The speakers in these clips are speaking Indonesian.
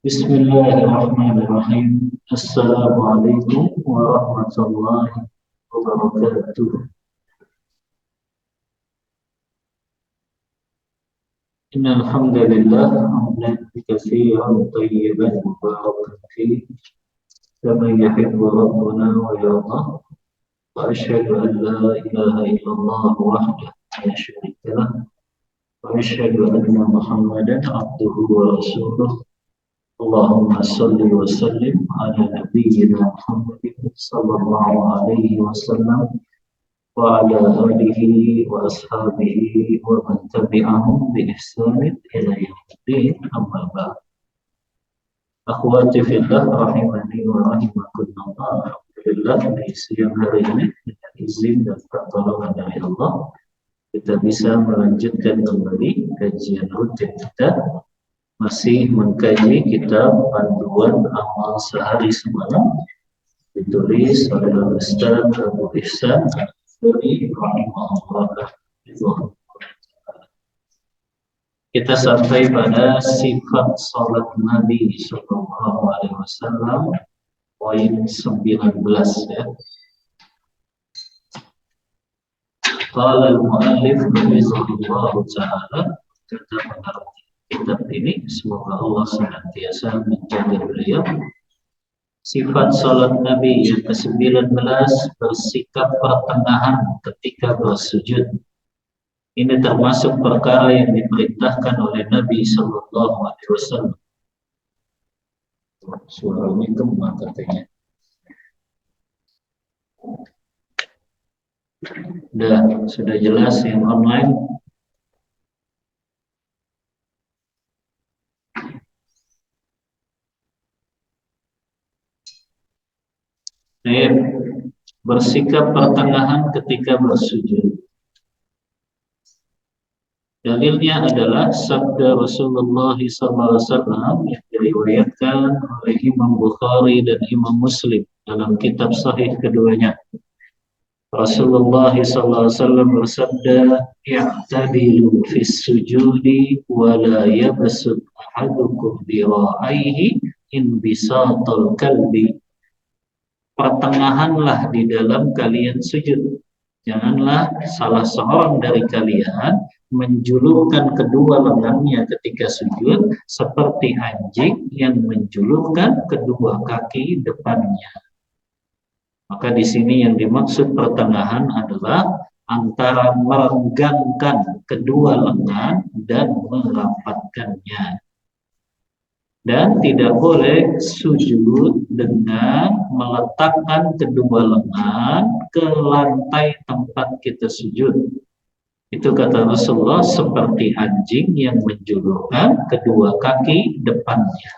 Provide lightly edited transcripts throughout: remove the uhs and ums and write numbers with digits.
Bismillahirrahmanirrahim. Assalamualaikum warahmatullahi wabarakatuh. Innal hamdalillah hamdan katsiran tayyiban mubarakan fihi kama yuhibbu rabbuna wa yarda. Wa asyhadu an la ilaha illallah wahdahu la syarika lah wa asyhadu anna Muhammadan abduhu wa rasuluh. Allahumma salli wa sallim ala nabiyyina Muhammadin sallallahu alaihi wasallam wa ala alihi wa ashabihi wa man tabi'ahum bi ihsanin ila yaumiddin, amma ba'd. Akhwati fillah rahimani wa rahimakumullah. Alhamdulillah di siang hari ini dengan izin dan pertolongan dari Allah kita bisa melanjutkan kembali kajian rutin kita, masih mengkaji kitab Panduan Amal Sehari Semalam ditulis oleh Ustaz Abu Ihsan dari rahimahullah. Kita sampai pada sifat salat Nabi Sallallahu Alaihi Wasallam poin 19 ya. Qala al-mu'allif rahimahullah ta'ala, kata pengarang kitab ini, semoga Allah senantiasa menjaga beliau. Sifat salat Nabi yang ke-19, bersikap pertengahan ketika bersujud. Ini termasuk perkara yang diperintahkan oleh Nabi Sallallahu Alaihi Wasallam. Suaranya kemana katanya? Sudah jelas yang online. Bersikap pertengahan ketika bersujud. Dalilnya adalah sabda Rasulullah SAW yang diriwayatkan oleh Imam Bukhari dan Imam Muslim dalam kitab sahih keduanya. Rasulullah SAW bersabda, "I'tadilu fis sujudi wa la yabsut ahadukum dira'aihi in bisatal kalbi." Pertengahanlah di dalam kalian sujud. Janganlah salah seorang dari kalian menjulurkan kedua lengannya ketika sujud seperti anjing yang menjulurkan kedua kaki depannya. Maka di sini yang dimaksud pertengahan adalah antara merenggangkan kedua lengan dan merapatkannya. Dan tidak boleh sujud dengan meletakkan kedua lengan ke lantai tempat kita sujud. Itu kata Rasulullah seperti anjing yang menjulurkan kedua kaki depannya.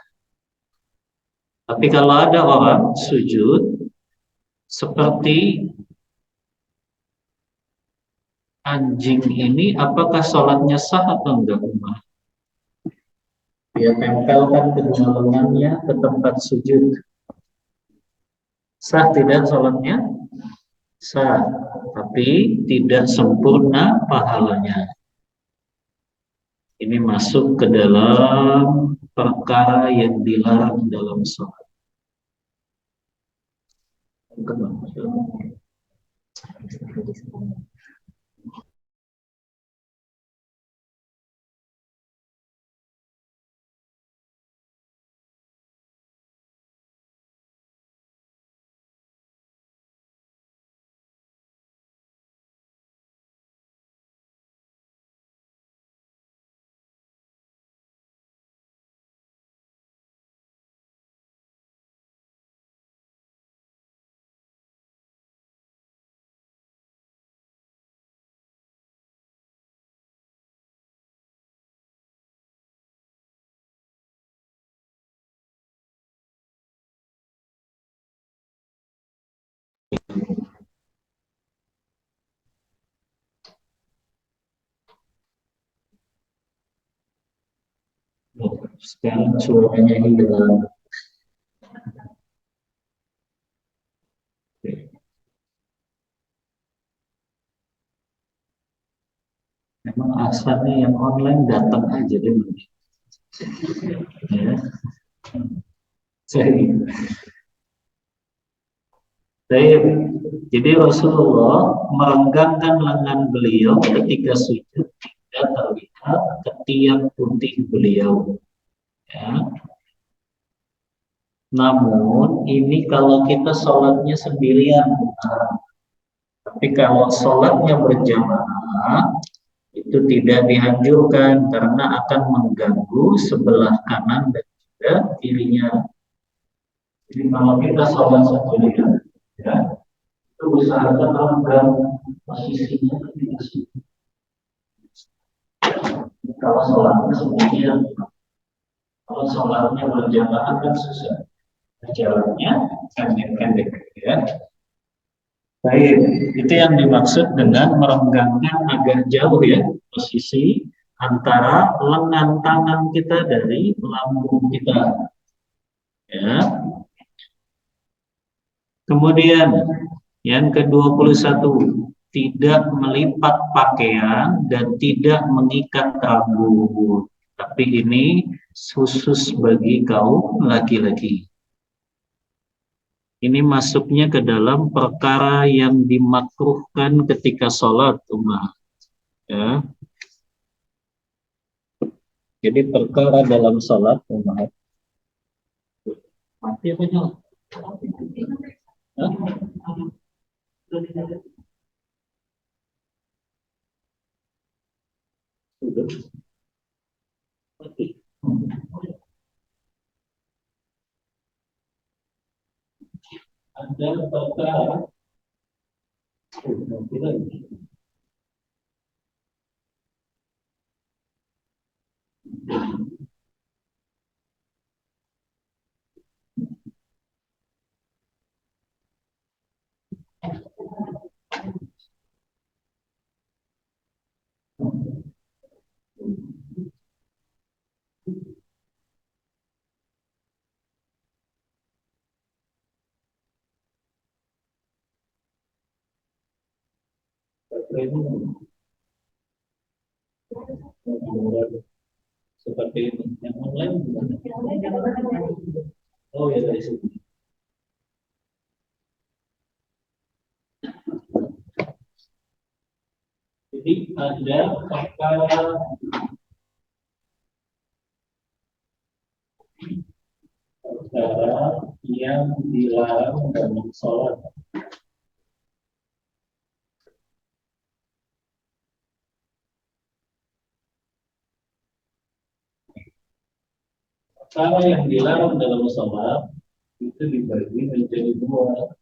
Tapi kalau ada orang sujud seperti anjing ini, apakah sholatnya sah atau enggak? Dia tempelkan kedua lengannya ke tempat sujud. Sah tidak sholatnya? Sah, tapi tidak sempurna pahalanya. Ini masuk ke dalam perkara yang dilarang dalam sholat. Sekarang suaranya hilang. Memang asalnya yang online datang aja deh. Ya. Jadi Rasulullah merenggangkan lengan beliau ketika sujud tidak terlihat ketiak putih beliau. Ya. Namun ini kalau kita sholatnya sendirian, tapi kalau sholatnya berjamaah itu tidak dianjurkan karena akan mengganggu sebelah kanan dan juga kirinya. Jadi kalau kita sholat sendirian, ya, itu usahakan renggang posisinya tidak sih. Kalau sholatnya sendirian, kalau sholatnya berjamaah kan susah, jalannya pendek-pendek, ya. Baik, itu yang dimaksud dengan merenggangkan agak jauh ya posisi antara lengan tangan kita dari lambung kita. Ya. Kemudian yang ke-21, tidak melipat pakaian dan tidak mengikat rambut. Tapi ini khusus bagi kaum laki-laki. Ini masuknya ke dalam perkara yang dimakruhkan ketika sholat, umat. Ya. Jadi perkara dalam sholat, umat. Mati apa nyala? Ada perkara seperti ini. Yang online gimana? Oh ya dari sini. Jadi ada perkara yang dilarang dalam sholat. Perkara yang dilarang dalam sholat itu dibagi menjadi dua.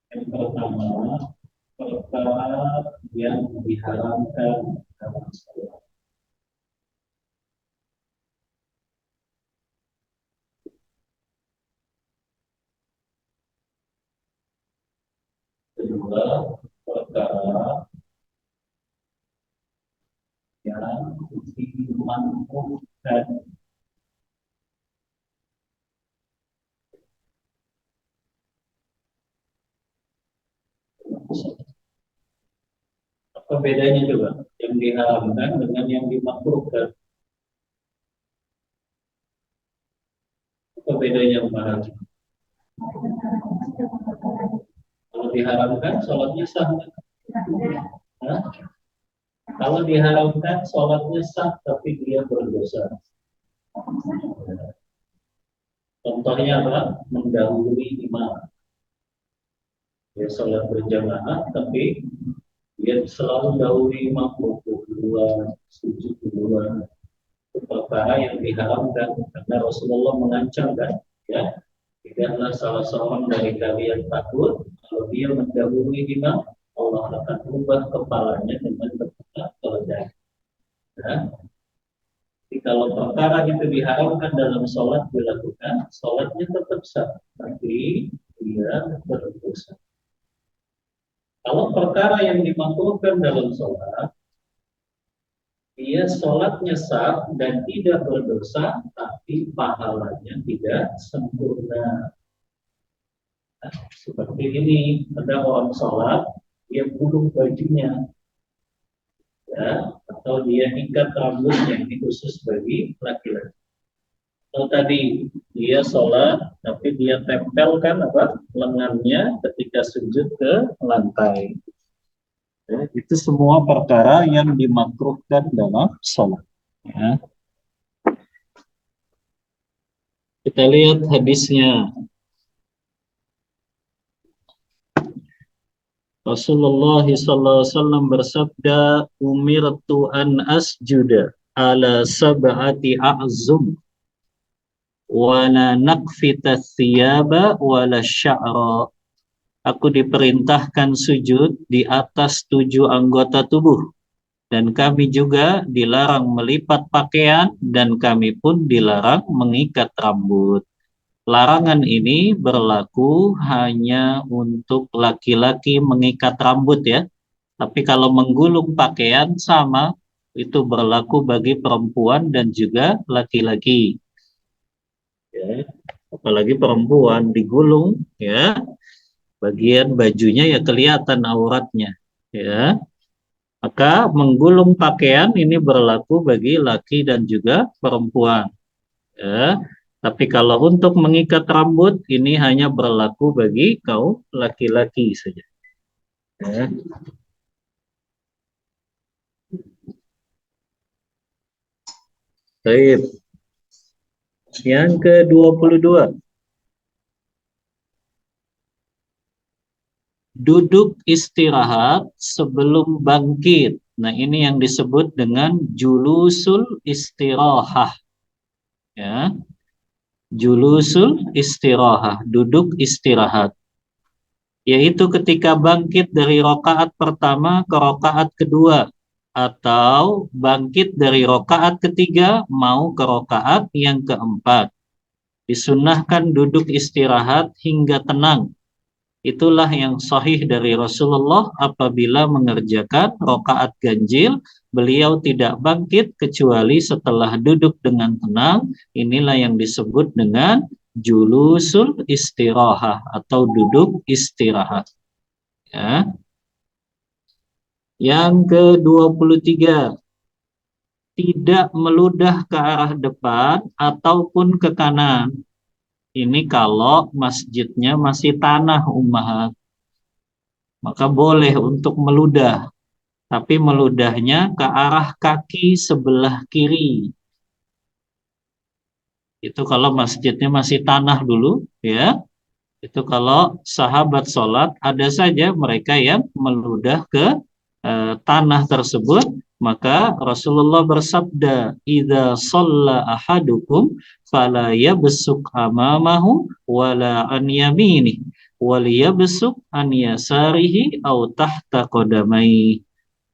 Yang pertama, perkara yang diharamkan dalam sholat. Kedua, perkara yang dimanfaatkan. Apa bedanya coba? Yang diharamkan dengan yang dimakruhkan. Apa bedanya Pak? Kalau diharamkan, sholatnya sah. Hah? Kalau diharamkan, sholatnya sah, tapi dia berdosa. Contohnya apa? Mendahului imam. Dia sholat berjamaah, tapi dia selalu dahului imam, rukuk duluan, sujud duluan. Itu perkara yang diharamkan karena Rasulullah mengancam kan, ya. Tidaklah salah seorang dari kalian takut kalau dia mendahului imam, Allah akan ubah kepalanya dengan berkata keledai. Ya. Jadi kalau perkara itu diharamkan dalam sholat dilakukan, sholatnya tetap sah, tapi dia berdosa. Kalau perkara yang dimakruhkan dalam sholat, dia sholatnya sah dan tidak berdosa, tapi pahalanya tidak sempurna. Nah, seperti ini, ada orang sholat, dia bunuh bajunya, ya, atau dia ikat rambutnya, ini khusus bagi laki-laki. Atau tadi dia sholat tapi dia tempelkan apa lengannya ketika sujud ke lantai. Ya, itu semua perkara yang dimakruhkan dalam sholat. Ya. Kita lihat hadisnya. Rasulullah SAW bersabda, "Umirtu an asjuda ala sab'ati a'zum wa la naqfita thiyaba wa la sya'ra." Aku diperintahkan sujud di atas 7 anggota tubuh, dan kami juga dilarang melipat pakaian, dan kami pun dilarang mengikat rambut. Larangan ini berlaku hanya untuk laki-laki mengikat rambut ya. Tapi kalau menggulung pakaian sama, itu berlaku bagi perempuan dan juga laki-laki. Ya, apalagi perempuan digulung ya, bagian bajunya ya kelihatan auratnya ya. Maka menggulung pakaian ini berlaku bagi laki dan juga perempuan ya. Tapi kalau untuk mengikat rambut ini hanya berlaku bagi kaum laki-laki saja ya. Baik. Yang ke-22, duduk istirahat sebelum bangkit. Nah, ini yang disebut dengan julusul istirahah. Ya, julusul istirahah, duduk istirahat. Yaitu ketika bangkit dari rakaat pertama ke rakaat kedua, atau bangkit dari rakaat ketiga mau ke rakaat yang keempat. Disunnahkan duduk istirahat hingga tenang. Itulah yang sahih dari Rasulullah, apabila mengerjakan rakaat ganjil, beliau tidak bangkit kecuali setelah duduk dengan tenang. Inilah yang disebut dengan julusul istirahah atau duduk istirahat. Ya. Yang ke-23, tidak meludah ke arah depan ataupun ke kanan. Ini kalau masjidnya masih tanah ummahat, maka boleh untuk meludah, tapi meludahnya ke arah kaki sebelah kiri. Itu kalau masjidnya masih tanah dulu ya. Itu kalau sahabat sholat, ada saja mereka yang meludah ke tanah tersebut. Maka Rasulullah bersabda, "Idza shalla ahadukum fala yabsuk amamahu wala an yaminihi wal yabsuk an yasarihi aw tahta qadamai."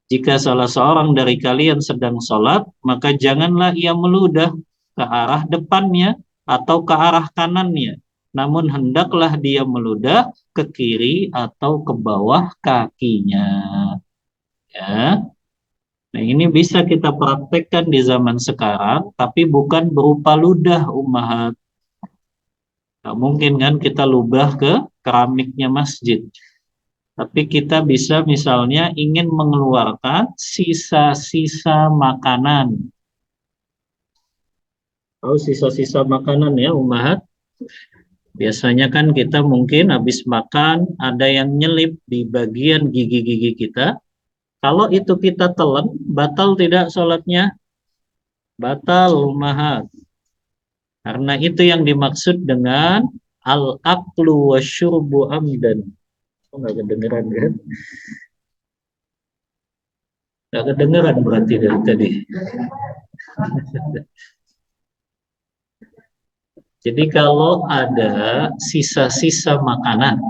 Jika salah seorang dari kalian sedang sholat, maka janganlah ia meludah ke arah depannya atau ke arah kanannya, namun hendaklah dia meludah ke kiri atau ke bawah kakinya. Ya. Nah, ini bisa kita praktekkan di zaman sekarang, tapi bukan berupa ludah ummahat. Nah, mungkin kan kita lubah ke keramiknya masjid. Tapi kita bisa misalnya ingin mengeluarkan sisa-sisa makanan. Tahu sisa-sisa makanan ya ummahat? Biasanya kan kita mungkin habis makan ada yang nyelip di bagian gigi-gigi kita. Kalau itu kita telan, batal tidak sholatnya? Batal ummahat. Karena itu yang dimaksud dengan al-aklu wasyurbu amdan. Oh, nggak kedengeran kan? Nggak kedengeran berarti dari tadi. Jadi kalau ada sisa-sisa makanan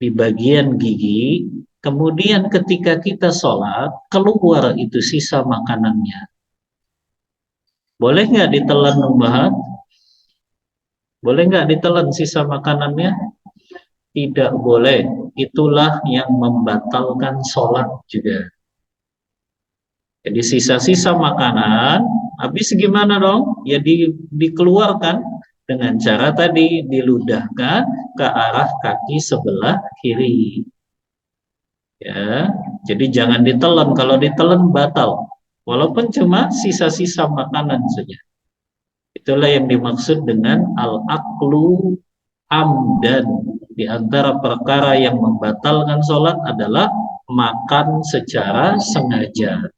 di bagian gigi, kemudian ketika kita sholat, keluar itu sisa makanannya. Boleh nggak ditelan ummahat? Boleh nggak ditelan sisa makanannya? Tidak boleh. Itulah yang membatalkan sholat juga. Jadi sisa-sisa makanan, habis gimana dong? Ya dikeluarkan dengan cara tadi, diludahkan ke arah kaki sebelah kiri. Ya. Jadi jangan ditelan, kalau ditelan batal. Walaupun cuma sisa-sisa makanan saja. Itulah yang dimaksud dengan al-aklu amdan. Di antara perkara yang membatalkan sholat adalah makan secara sengaja.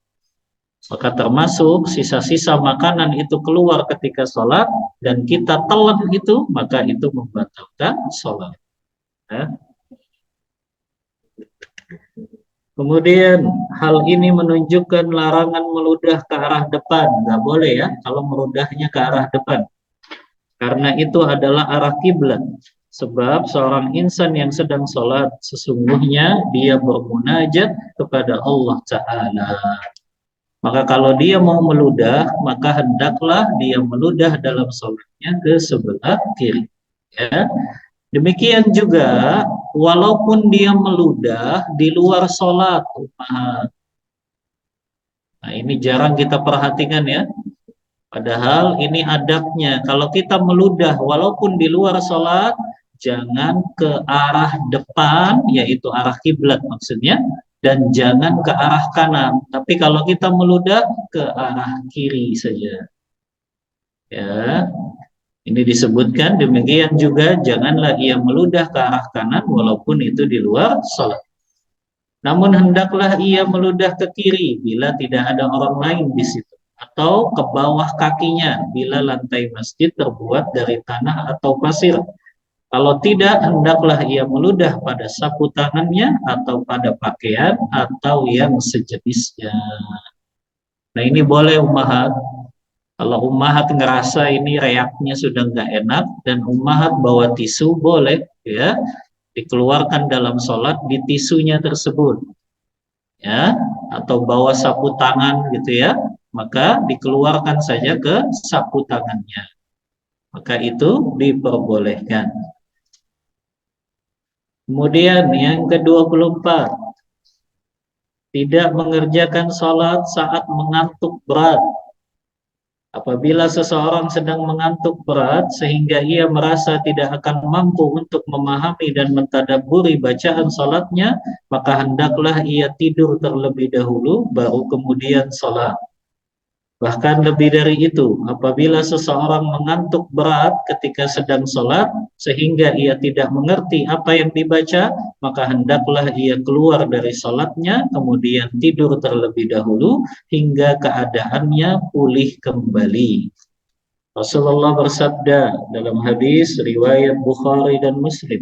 Maka termasuk sisa-sisa makanan itu keluar ketika sholat dan kita telan itu, maka itu membatalkan sholat. Ya. Kemudian hal ini menunjukkan larangan meludah ke arah depan. Nggak boleh ya kalau meludahnya ke arah depan. Karena itu adalah arah kiblat. Sebab seorang insan yang sedang sholat sesungguhnya dia bermunajat kepada Allah Ta'ala. Maka kalau dia mau meludah, maka hendaklah dia meludah dalam sholatnya ke sebelah kiri. Ya. Demikian juga, walaupun dia meludah di luar sholat, nah ini jarang kita perhatikan ya. Padahal ini adabnya. Kalau kita meludah, walaupun di luar sholat, jangan ke arah depan, yaitu arah kiblat maksudnya, dan jangan ke arah kanan. Tapi kalau kita meludah, ke arah kiri saja. Ya, ini disebutkan demikian juga janganlah ia meludah ke arah kanan walaupun itu di luar sholat. Namun hendaklah ia meludah ke kiri bila tidak ada orang lain di situ, atau ke bawah kakinya bila lantai masjid terbuat dari tanah atau pasir. Kalau tidak, hendaklah ia meludah pada sapu tangannya atau pada pakaian atau yang sejenisnya. Nah ini boleh ummahat. Kalau ummahat ngerasa ini reaknya sudah nggak enak dan ummahat bawa tisu, boleh ya dikeluarkan dalam sholat di tisunya tersebut, ya, atau bawa sapu tangan gitu ya, maka dikeluarkan saja ke sapu tangannya, maka itu diperbolehkan. Kemudian yang ke-24, tidak mengerjakan sholat saat mengantuk berat. Apabila seseorang sedang mengantuk berat sehingga ia merasa tidak akan mampu untuk memahami dan mentadabburi bacaan salatnya, maka hendaklah ia tidur terlebih dahulu baru kemudian salat. Bahkan lebih dari itu, apabila seseorang mengantuk berat ketika sedang sholat sehingga ia tidak mengerti apa yang dibaca, maka hendaklah ia keluar dari sholatnya kemudian tidur terlebih dahulu hingga keadaannya pulih kembali. Rasulullah bersabda dalam hadis riwayat Bukhari dan Muslim.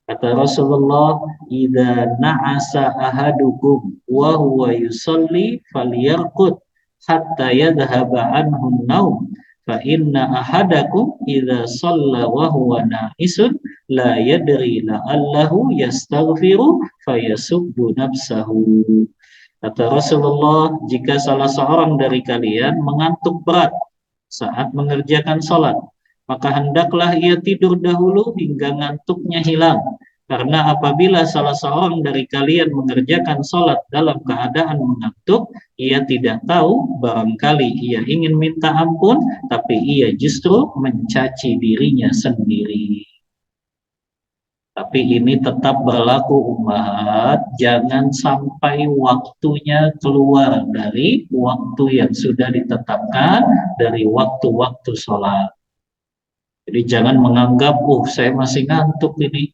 Kata Rasulullah, "Idza na'asa ahadukum wa huwa yusalli falyarqud hatta yadhhaba anhu an-naum fa inna ahadakum idza shalla wa huwa na'isun la yadri la'allahu yastaghfiru fayasubbu nafsahu." Kata Rasulullah, jika salah seorang dari kalian mengantuk berat saat mengerjakan sholat, maka hendaklah ia tidur dahulu hingga ngantuknya hilang. Karena apabila salah seorang dari kalian mengerjakan sholat dalam keadaan mengantuk, ia tidak tahu, barangkali ia ingin minta ampun, tapi ia justru mencaci dirinya sendiri. Tapi ini tetap berlaku ummahat, jangan sampai waktunya keluar dari waktu yang sudah ditetapkan dari waktu-waktu sholat. Jadi jangan menganggap, saya masih ngantuk ini.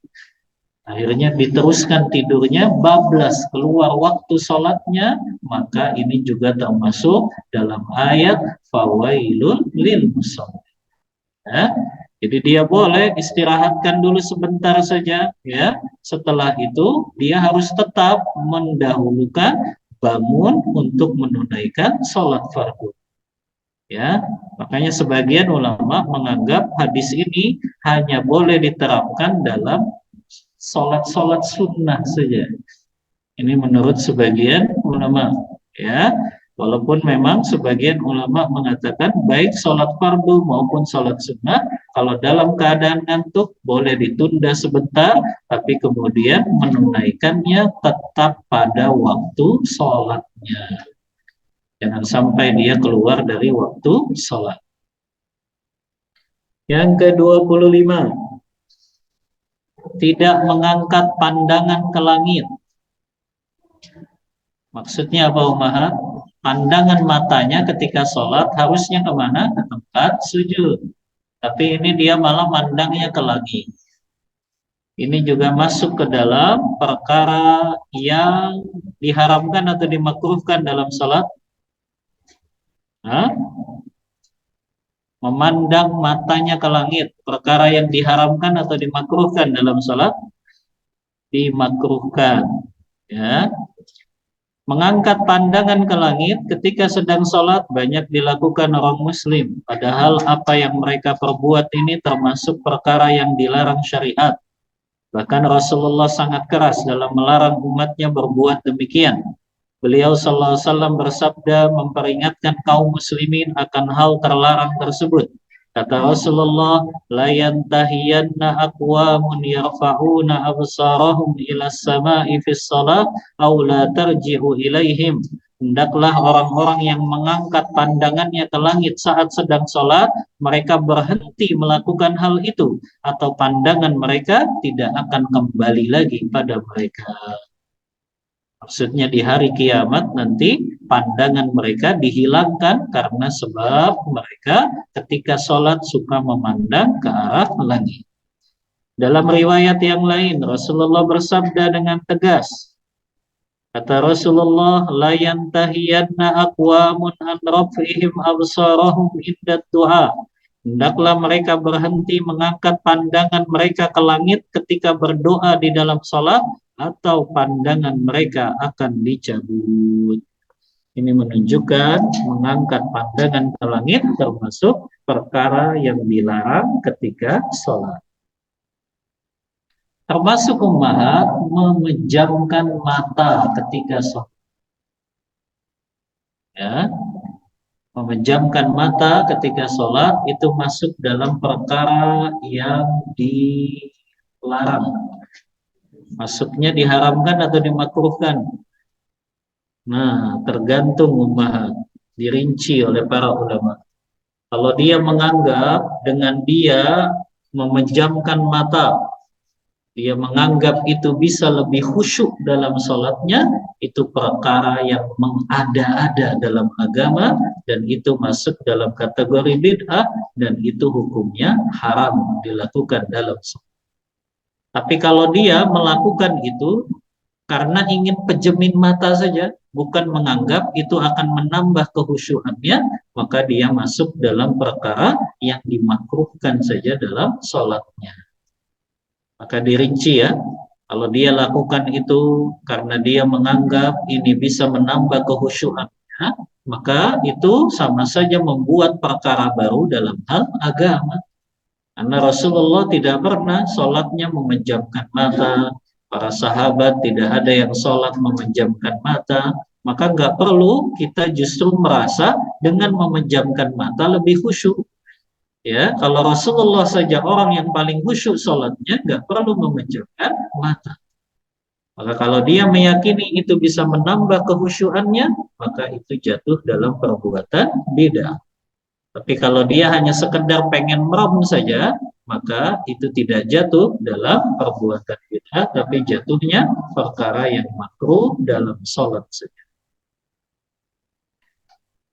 Akhirnya diteruskan tidurnya, bablas keluar waktu sholatnya, maka ini juga termasuk dalam ayat fawailul lil musallin. Ya. Jadi dia boleh istirahatkan dulu sebentar saja, ya. Setelah itu dia harus tetap mendahulukan bangun untuk menunaikan sholat fardu. Ya, makanya sebagian ulama menganggap hadis ini hanya boleh diterapkan dalam sholat-sholat sunnah saja. Ini menurut sebagian ulama, ya. Walaupun memang sebagian ulama mengatakan baik sholat fardu maupun sholat sunnah, kalau dalam keadaan ngantuk boleh ditunda sebentar, tapi kemudian menunaikannya tetap pada waktu sholatnya. Jangan sampai dia keluar dari waktu sholat. Yang ke-25, tidak mengangkat pandangan ke langit. Maksudnya apa Ummahat? Pandangan matanya ketika sholat harusnya kemana? Ke tempat sujud. Tapi ini dia malah mandangnya ke langit. Ini juga masuk ke dalam perkara yang diharamkan atau dimakruhkan dalam sholat. Hah? Memandang matanya ke langit, perkara yang diharamkan atau dimakruhkan dalam sholat, dimakruhkan. Ya, mengangkat pandangan ke langit ketika sedang sholat banyak dilakukan orang muslim. Padahal apa yang mereka perbuat ini termasuk perkara yang dilarang syariat. Bahkan Rasulullah sangat keras dalam melarang umatnya berbuat demikian. Beliau sallallahu alaihi wasallam bersabda memperingatkan kaum muslimin akan hal terlarang tersebut. Kata Rasulullah, la yantahiyanna aqwamun yarfa'una absarahum ila as-sama'i fis shalah aw la tarji'u ilaihim. Hendaklah orang-orang yang mengangkat pandangannya ke langit saat sedang sholat, mereka berhenti melakukan hal itu, atau pandangan mereka tidak akan kembali lagi pada mereka. Maksudnya di hari kiamat nanti pandangan mereka dihilangkan karena sebab mereka ketika sholat suka memandang ke arah langit. Dalam riwayat yang lain Rasulullah bersabda dengan tegas. Kata Rasulullah, la yantahiyanna aqwamun an raf'ihim absarahum inda du'a. Hendaklah mereka berhenti mengangkat pandangan mereka ke langit ketika berdoa di dalam salat, atau pandangan mereka akan dicabut. Ini menunjukkan mengangkat pandangan ke langit termasuk perkara yang dilarang ketika salat. Termasuk ummahat memejamkan mata ketika sholat. Ya, memejamkan mata ketika sholat itu masuk dalam perkara yang dilarang. Masuknya diharamkan atau dimakruhkan. Nah, tergantung ummahat, dirinci oleh para ulama. Kalau dia menganggap dengan dia memejamkan mata, dia menganggap itu bisa lebih khusyuk dalam sholatnya, itu perkara yang mengada-ada dalam agama, dan itu masuk dalam kategori bid'ah, dan itu hukumnya haram dilakukan dalam sholat. Tapi kalau dia melakukan itu karena ingin pejemin mata saja, bukan menganggap itu akan menambah kehusyuannya, maka dia masuk dalam perkara yang dimakruhkan saja dalam sholatnya. Maka dirinci ya, kalau dia lakukan itu karena dia menganggap ini bisa menambah kehusyuannya, maka itu sama saja membuat perkara baru dalam hal agama. Karena Rasulullah tidak pernah sholatnya memejamkan mata, para sahabat tidak ada yang sholat memejamkan mata, maka nggak perlu kita justru merasa dengan memejamkan mata lebih khusyuk. Ya, kalau Rasulullah saja orang yang paling khusyuk sholatnya, nggak perlu memejamkan mata. Maka kalau dia meyakini itu bisa menambah kekhusyuannya, maka itu jatuh dalam perbuatan bid'ah. Tapi kalau dia hanya sekedar pengen merem saja, maka itu tidak jatuh dalam perbuatan bid'ah, tapi jatuhnya perkara yang makruh dalam sholat saja.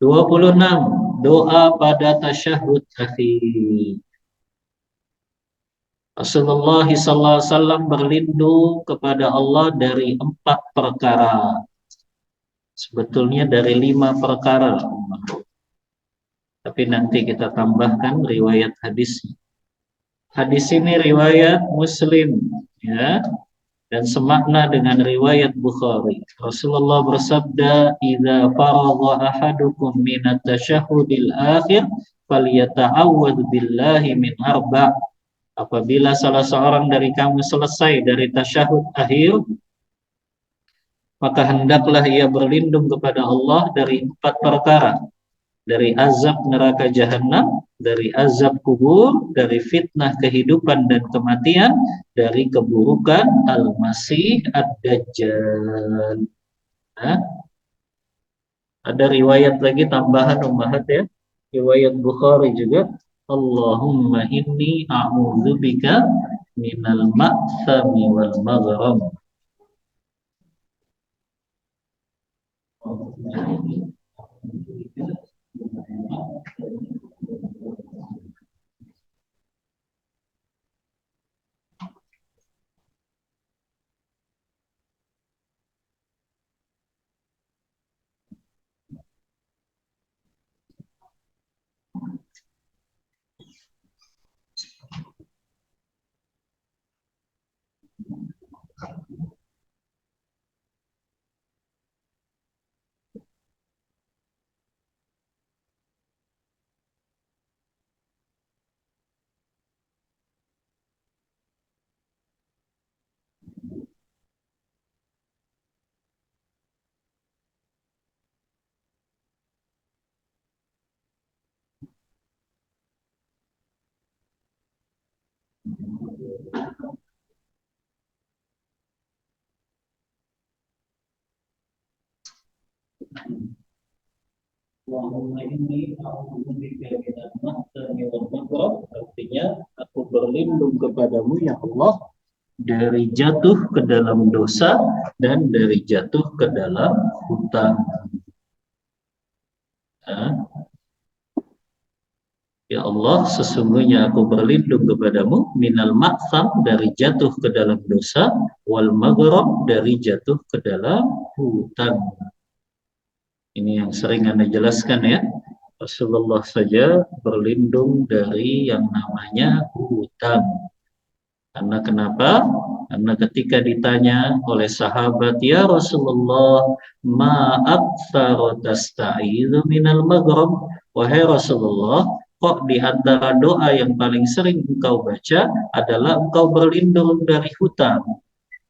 26. Doa pada tasyahud akhir. Rasulullah SAW berlindung kepada Allah dari 4 perkara. Sebetulnya dari 5 perkara. Tapi nanti kita tambahkan riwayat hadis. Hadis ini riwayat Muslim, ya, dan semakna dengan riwayat Bukhari. Rasulullah bersabda, "Idza faragha ahadukum minat tasyahhudil akhir falyata'awwadz billahi min arba'." Apabila salah seorang dari kamu selesai dari tasyahud akhir, maka hendaklah ia berlindung kepada Allah dari 4 perkara. Dari azab neraka jahanam, dari azab kubur, dari fitnah kehidupan dan kematian, dari keburukan Al-Masih Ad-Dajjal. Nah, ada riwayat lagi tambahan ummahat ya, riwayat Bukhari juga. Allahumma inni a'udzubika minal ma'thami wal maghram. Allahumma inni a'udzubika minal mahzani wal maghrib, artinya aku berlindung kepadamu ya Allah dari jatuh ke dalam dosa dan dari jatuh ke dalam hutang. Ya Allah, sesungguhnya aku berlindung kepadamu minal maksam, dari jatuh ke dalam dosa, wal maghrib, dari jatuh ke dalam hutang. Ini yang sering Anda jelaskan ya. Rasulullah saja berlindung dari yang namanya hutang. Karena kenapa? Karena ketika ditanya oleh sahabat, ya Rasulullah, ma'aktsara tasta'idzu minal maghrib. Wahai Rasulullah, kok di antara doa yang paling sering engkau baca adalah engkau berlindung dari hutang?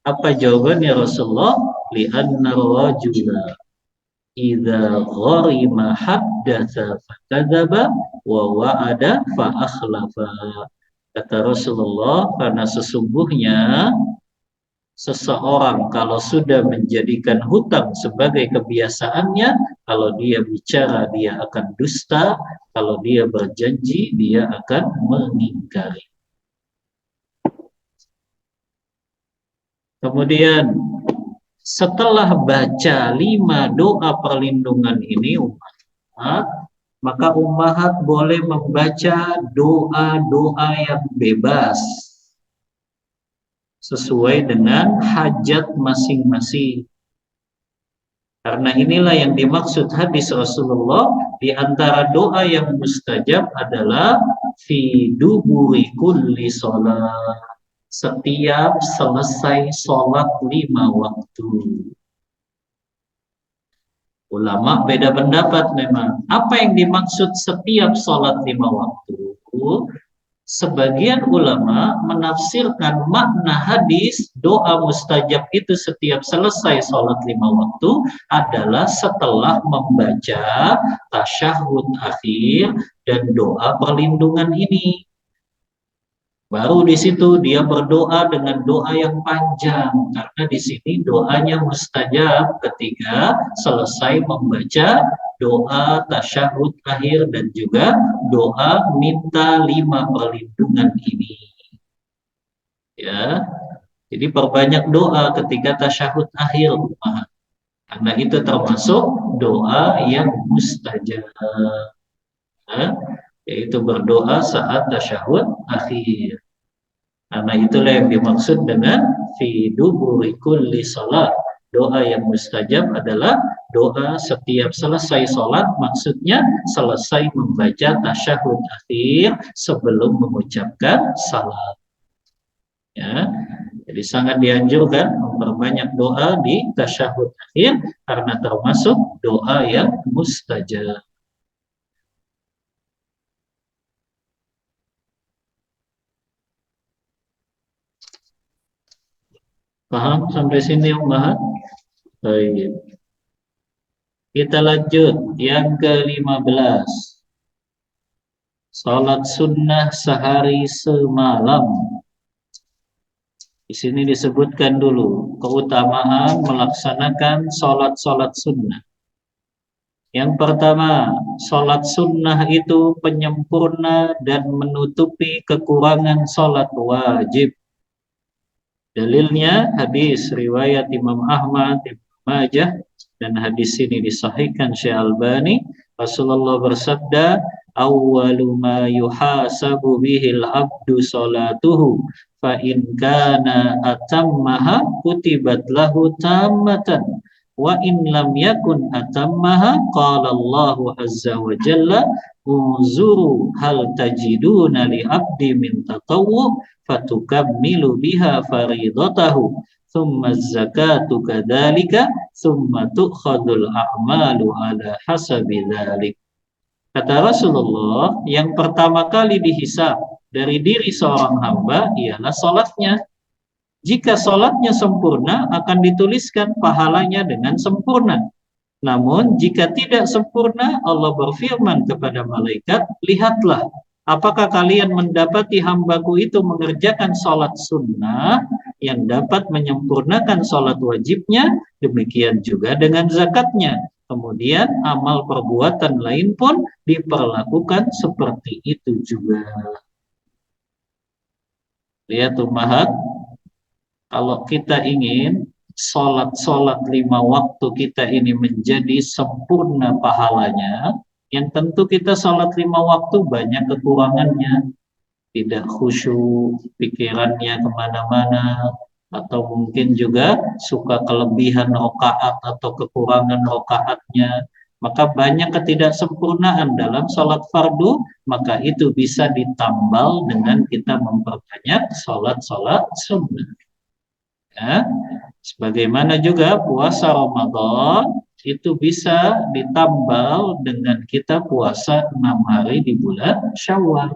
Apa jawabannya Rasulullah? Li'anna rajula idza gharima haddatsa fakadzaba wa wa'ada fa akhlafa. Kata Rasulullah, karena sesungguhnya seseorang kalau sudah menjadikan hutang sebagai kebiasaannya, kalau dia bicara dia akan dusta, kalau dia berjanji dia akan mengingkari. Kemudian setelah baca 5 doa perlindungan ini umat, maka ummahat boleh membaca doa-doa yang bebas sesuai dengan hajat masing-masing. Karena inilah yang dimaksud hadis Rasulullah, di antara doa yang mustajab adalah fi duburi kulli sholat, setiap selesai sholat 5 waktu. Ulama beda pendapat memang. Apa yang dimaksud setiap sholat 5 waktu? Sebagian ulama menafsirkan makna hadis doa mustajab itu setiap selesai sholat 5 waktu adalah setelah membaca tasyahud akhir dan doa perlindungan ini. Baru di situ dia berdoa dengan doa yang panjang, karena di sini doanya mustajab ketika selesai membaca doa tasyahud akhir dan juga doa minta 5 perlindungan ini. Ya, jadi perbanyak doa ketika tasyahud akhir, karena itu termasuk doa yang mustajab. Yaitu berdoa saat tasyahud akhir. Karena itulah yang dimaksud dengan fi duburi kulli salat. Doa yang mustajab adalah doa setiap selesai salat, maksudnya selesai membaca tasyahud akhir sebelum mengucapkan salat. Ya. Jadi sangat dianjurkan memperbanyak doa di tasyahud akhir karena termasuk doa yang mustajab. Paham sampai sini Ummahat? Baik. Kita lanjut yang ke-15. Salat sunnah sehari semalam. Di sini disebutkan dulu keutamaan melaksanakan salat-salat sunnah. Yang pertama, salat sunnah itu penyempurna dan menutupi kekurangan salat wajib. Dalilnya hadis riwayat Imam Ahmad, Ibnu Majah, dan hadis ini disahihkan Syekh Albani. Rasulullah bersabda, "Awwalu ma yuhasabu bihil abdu salatuhu, fa in kana atammaha kutibat lahu tammatan, wa in lam yakun atammaha qala Allahu azza wa jalla, unzuru hal tajiduna li abdi min tatawwu fatukammilu biha faridatahu, thumma zakatu kadzalika, thumma tu'khadul a'malu ala hasabi dzalik." Kata Rasulullah, yang pertama kali dihisab dari diri seorang hamba ialah salatnya. Jika salatnya sempurna, akan dituliskan pahalanya dengan sempurna. Namun jika tidak sempurna, Allah berfirman kepada malaikat, lihatlah apakah kalian mendapati hambaku itu mengerjakan sholat sunnah yang dapat menyempurnakan sholat wajibnya, demikian juga dengan zakatnya. Kemudian amal perbuatan lain pun diperlakukan seperti itu juga. Lihat ummahat, kalau kita ingin sholat-sholat 5 waktu kita ini menjadi sempurna pahalanya, yang tentu kita sholat 5 waktu banyak kekurangannya, tidak khusyuk, pikirannya kemana-mana, atau mungkin juga suka kelebihan rokaat atau kekurangan rokaatnya, maka banyak ketidaksempurnaan dalam sholat fardu, maka itu bisa ditambal dengan kita memperbanyak sholat-sholat sunnah. Ya. Sebagaimana juga puasa Ramadan itu bisa ditambal dengan kita puasa 6 hari di bulan Syawal.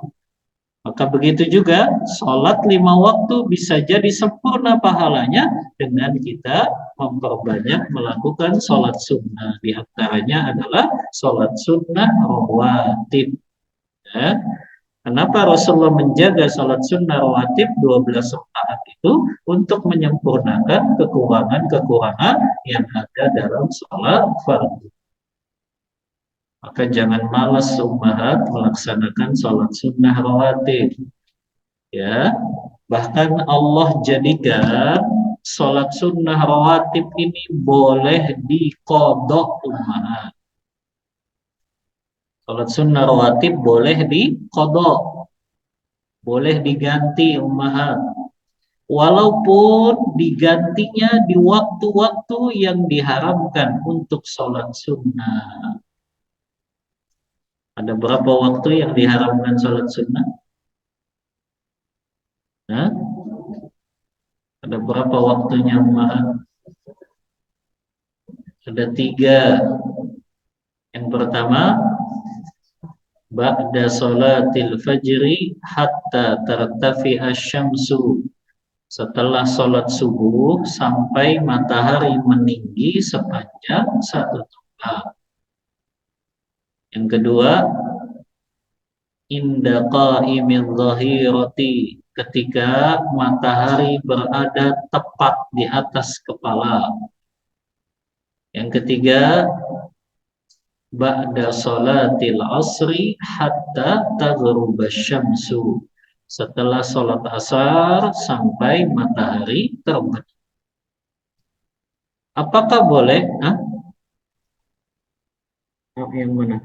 Maka begitu juga sholat 5 waktu bisa jadi sempurna pahalanya dengan kita memperbanyak melakukan sholat sunnah. Di antaranya adalah sholat sunnah rawatib. Ya. Kenapa Rasulullah menjaga sholat sunnah rawatib 12 rakaat itu? Untuk menyempurnakan kekurangan-kekurangan yang ada dalam sholat fardu. Maka jangan malas ummahat melaksanakan sholat sunnah rawatib. Ya, bahkan Allah jadikan sholat sunnah rawatib ini boleh diqodok ummahat. Sholat sunnah rawatib boleh diqodok, boleh diganti ummahat. Walaupun digantinya di waktu-waktu yang diharamkan untuk sholat sunnah. Ada berapa waktu yang diharamkan sholat sunnah? Nah, ada berapa waktunya ummahat? Ada 3. Yang pertama, ba'da sholatil fajri hatta tartafi asyamsu. Setelah sholat subuh sampai matahari meninggi sepanjang 1 tombak. Yang kedua, inda qa'imil dhahirati, ketika matahari berada tepat di atas kepala. Yang ketiga, ba'da sholatil asri hatta taghruba syamsu. Setelah sholat asar sampai matahari terbit. Apakah boleh? Yang mana?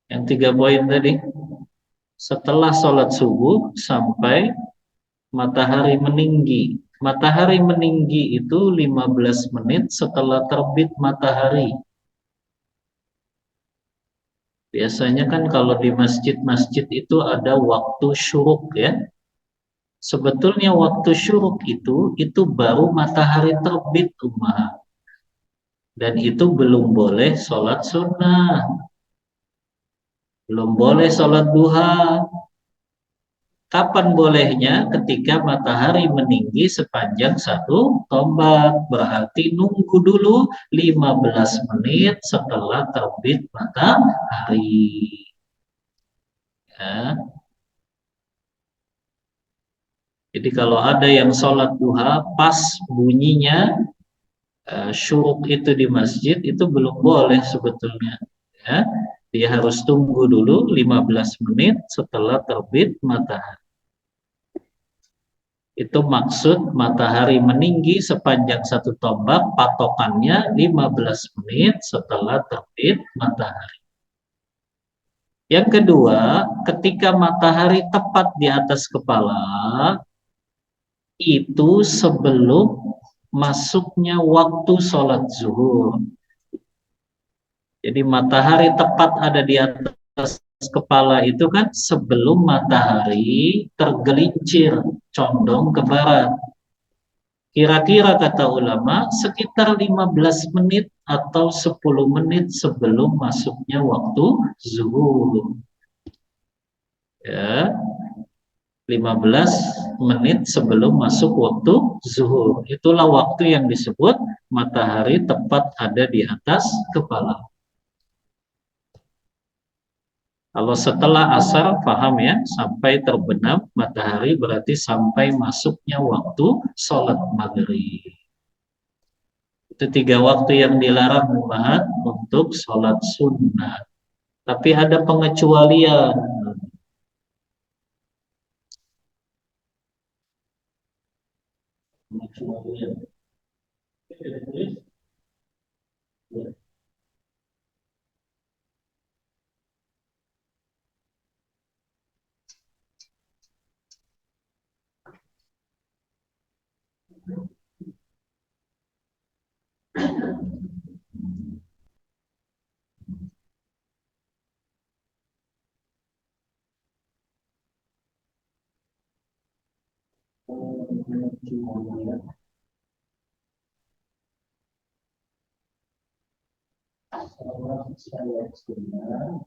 Yang 3 poin tadi. Setelah sholat subuh sampai matahari meninggi. Matahari meninggi itu 15 menit setelah terbit matahari. Biasanya kan kalau di masjid-masjid itu ada waktu syuruk ya. Sebetulnya waktu syuruk itu baru matahari terbit ummahat. Dan itu belum boleh sholat sunnah. Belum boleh sholat duha. Kapan bolehnya? Ketika matahari meninggi sepanjang 1 tombak. Berarti nunggu dulu 15 menit setelah terbit matahari. Ya. Jadi kalau ada yang sholat duha pas bunyinya syuruk itu di masjid, itu belum boleh sebetulnya. Ya. Dia harus tunggu dulu 15 menit setelah terbit matahari. Itu maksud matahari meninggi sepanjang 1 tombak, patokannya 15 menit setelah terbit matahari. Yang kedua, ketika matahari tepat di atas kepala, itu sebelum masuknya waktu sholat zuhur. Jadi matahari tepat ada di atas kepala itu kan sebelum matahari tergelincir condong ke barat. Kira-kira kata ulama sekitar 15 menit atau 10 menit sebelum masuknya waktu zuhur. Ya. 15 menit sebelum masuk waktu zuhur. Itulah waktu yang disebut matahari tepat ada di atas kepala. Kalau setelah asar, paham ya, sampai terbenam matahari berarti sampai masuknya waktu sholat maghrib. Itu 3 waktu yang dilarang Muhammad untuk sholat sunnah. Tapi ada pengecualian. Pengecualian. Pengecualian. Sholat saya sunnah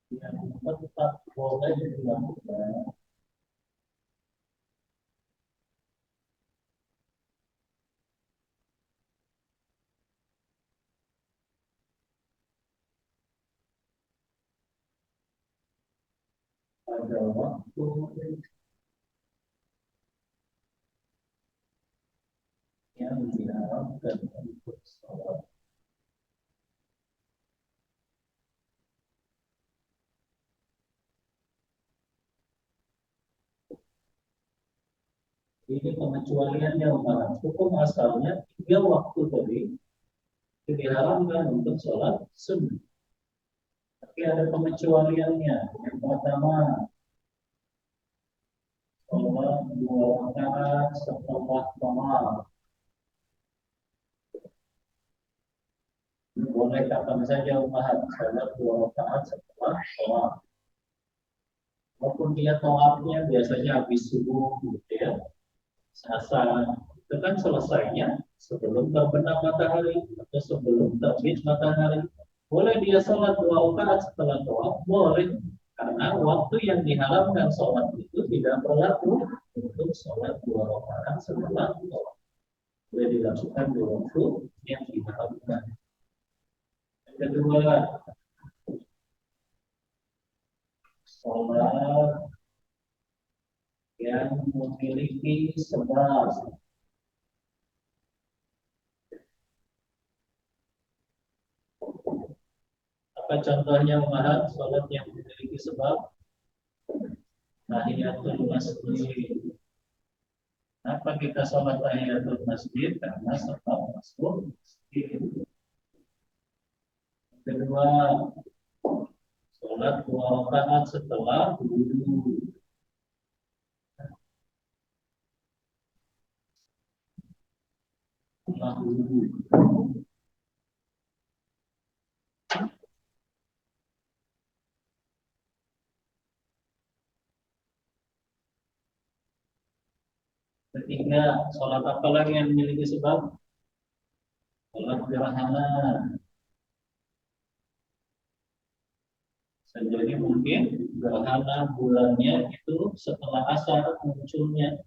yang tetap boleh dilakukan pada waktu yang diharapkan untuk sholat. Ini pengecualiannya Umar. Hukum asalnya 3 waktu tadi itu diharamkan untuk sholat sunnah. Tapi ada pengecualiannya. Yang pertama, sholat 2 rakaat setelah tawaf. Boleh kapan saja Umar sholat 2 rakaat setelah tawaf. Walaupun dia tawafnya biasanya habis subuh, gitu ya. Asar itu kan selesainya sebelum terbenam matahari atau sebelum terbit matahari. Boleh dia sholat 2 rakaat setelah tawaf, boleh, karena waktu yang diharamkan sholat itu tidak berlaku untuk sholat 2 rakaat setelah tawaf. Boleh dilakukan di waktu yang diharamkan. Yang kedua, sholat yang memiliki sebab. Apa contohnya Umar? Sholat yang memiliki sebab? Tahiyatul masjid. Kenapa kita sholat tahiyatul masjid? Karena sebab masuk masjid. Kedua, sholat 2 rakaat setelah wudu. Setelah wudu. Ketiga, sholat apa lagi yang memiliki sebab? Sholat gerhana. Jadi mungkin gerhana bulannya itu setelah asar munculnya.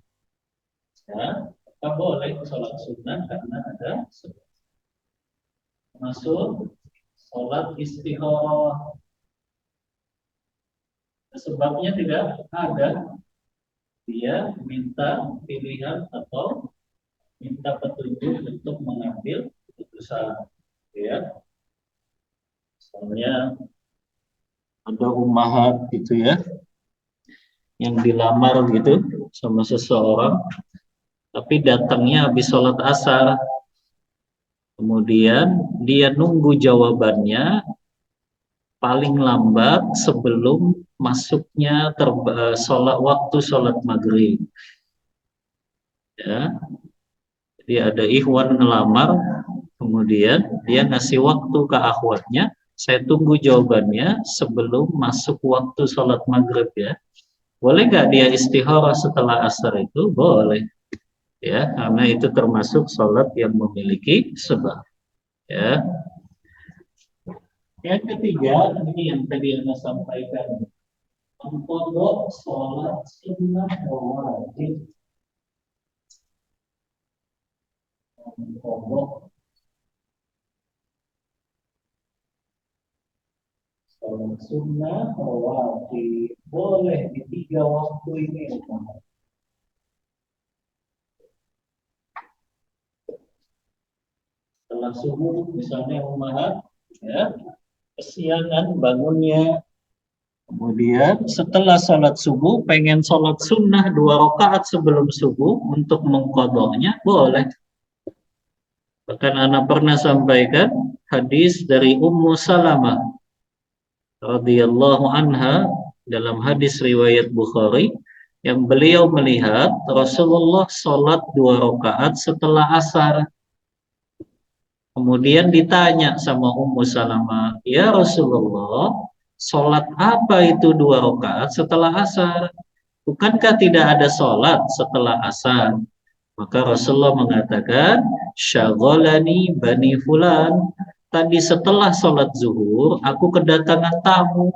Ya, kita boleh sholat sunnah karena ada sebab. Masuk sholat istikharah. Sebabnya tidak ada. Dia minta pilihan atau minta petunjuk untuk mengambil keputusan. Ya, misalnya ada ummahat gitu ya, yang dilamar gitu sama seseorang, tapi datangnya habis sholat asar. Kemudian dia nunggu jawabannya paling lambat sebelum masuknya waktu sholat maghrib. Ya, jadi ada ikhwan ngelamar, kemudian dia ngasih waktu ke akhwatnya, saya tunggu jawabannya sebelum masuk waktu sholat maghrib ya. Boleh nggak dia istikharah setelah asar itu? Boleh. Ya, karena itu termasuk sholat yang memiliki sebab. Ya. Yang ketiga, ini yang tadi Anda sampaikan, mengkodok sholat sunnah wajib. Mengkodok sunnah rawatib boleh di 3 waktu ini. Setelah subuh misalnya ummahat, ya, kesiangan bangunnya, kemudian setelah sholat subuh pengen sholat sunnah 2 rakaat sebelum subuh untuk mengqadanya boleh. Bahkan anak pernah sampaikan hadis dari Ummu Salamah radhiyallahu anha dalam hadis riwayat Bukhari yang beliau melihat Rasulullah sholat 2 rakaat setelah asar. Kemudian ditanya sama Ummu Salamah, ya Rasulullah, sholat apa itu 2 rakaat setelah asar? Bukankah tidak ada sholat setelah asar? Maka Rasulullah mengatakan, syagholani bani fulan. Tadi setelah sholat zuhur, aku kedatangan tamu.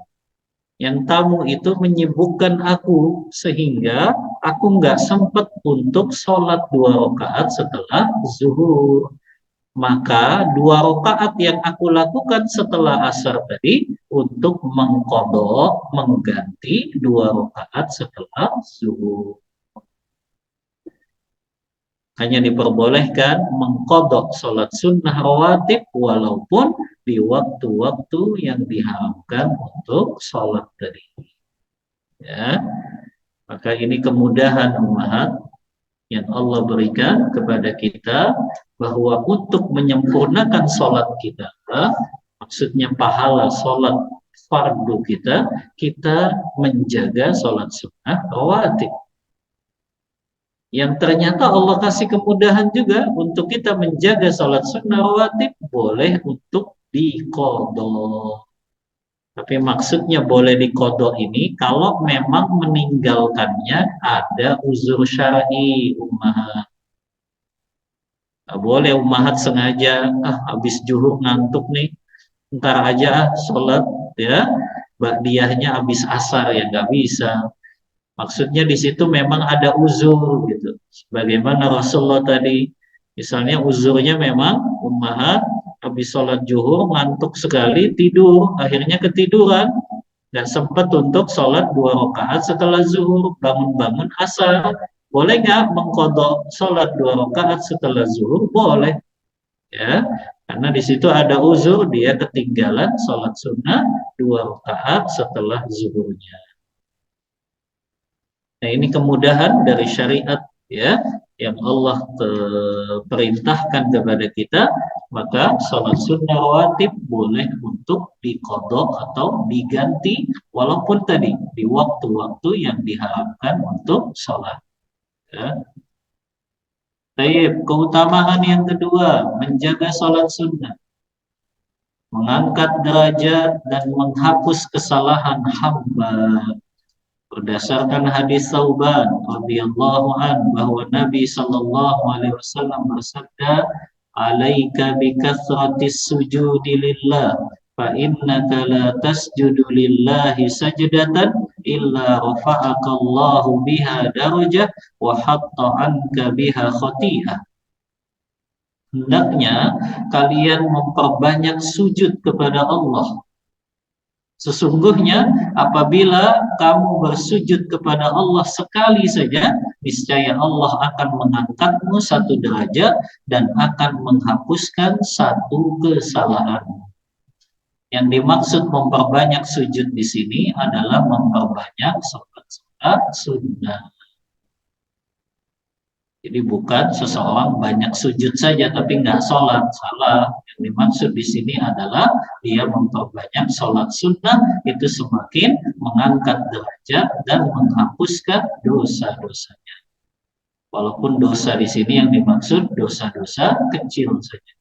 Yang tamu itu menyibukkan aku, sehingga aku nggak sempat untuk sholat 2 rakaat setelah zuhur. Maka 2 rakaat yang aku lakukan setelah asar tadi untuk mengqadha, mengganti 2 rakaat setelah zuhur. Hanya diperbolehkan mengqadha sholat sunnah rawatib walaupun di waktu-waktu yang diharamkan untuk sholat tadi. Ya, maka ini kemudahan ummahat yang Allah berikan kepada kita, bahwa untuk menyempurnakan sholat kita, maksudnya pahala sholat fardu kita, kita menjaga sholat sunnah rawatib. Yang ternyata Allah kasih kemudahan juga untuk kita menjaga sholat sunnah rawatib, boleh untuk diqadha. Tapi maksudnya boleh diqadha ini kalau memang meninggalkannya ada uzur syar'i ummahat. Boleh ummahat sengaja, habis zuhur ngantuk nih, ntar aja sholat, ya, ba'diyahnya habis asar, ya nggak bisa. Maksudnya di situ memang ada uzur gitu. Sebagaimana Rasulullah tadi, misalnya uzurnya memang ummahat habis sholat zuhur ngantuk sekali, tidur, akhirnya ketiduran, nggak sempat untuk sholat 2 rakaat setelah zuhur, bangun-bangun asar. Boleh nggak mengqadha sholat 2 rakaat setelah zuhur? Boleh, ya, karena di situ ada uzur, dia ketinggalan sholat sunnah 2 rakaat setelah zuhurnya. Nah, ini kemudahan dari syariat, ya, yang Allah perintahkan kepada kita. Maka sholat sunnah rawatib boleh untuk diqadha atau diganti walaupun tadi di waktu-waktu yang diharapkan untuk sholat, ya. Baik, keutamaan yang kedua, menjaga sholat sunnah, mengangkat derajat dan menghapus kesalahan hamba. Berdasarkan hadis Tsauban radhiyallahu an bahwa Nabi sallallahu alaihi wasallam bersabda, "Alaika bi kathratis sujudi lillah, fa innaka la tasjudu lillahi sajdatan illa rafa'aka Allahu biha darajah wa hatta anka biha khati'ah." Hendaknya kalian memperbanyak sujud kepada Allah. Sesungguhnya apabila kamu bersujud kepada Allah sekali saja, niscaya Allah akan mengangkatmu 1 derajat dan akan menghapuskan 1 kesalahan. Yang dimaksud memperbanyak sujud di sini adalah memperbanyak sholat sunnah. Jadi bukan seseorang banyak sujud saja tapi nggak sholat, salah. Yang dimaksud di sini adalah dia memperbanyak sholat sunnah, itu semakin mengangkat derajat dan menghapuskan dosa-dosanya. Walaupun dosa di sini yang dimaksud dosa-dosa kecil saja.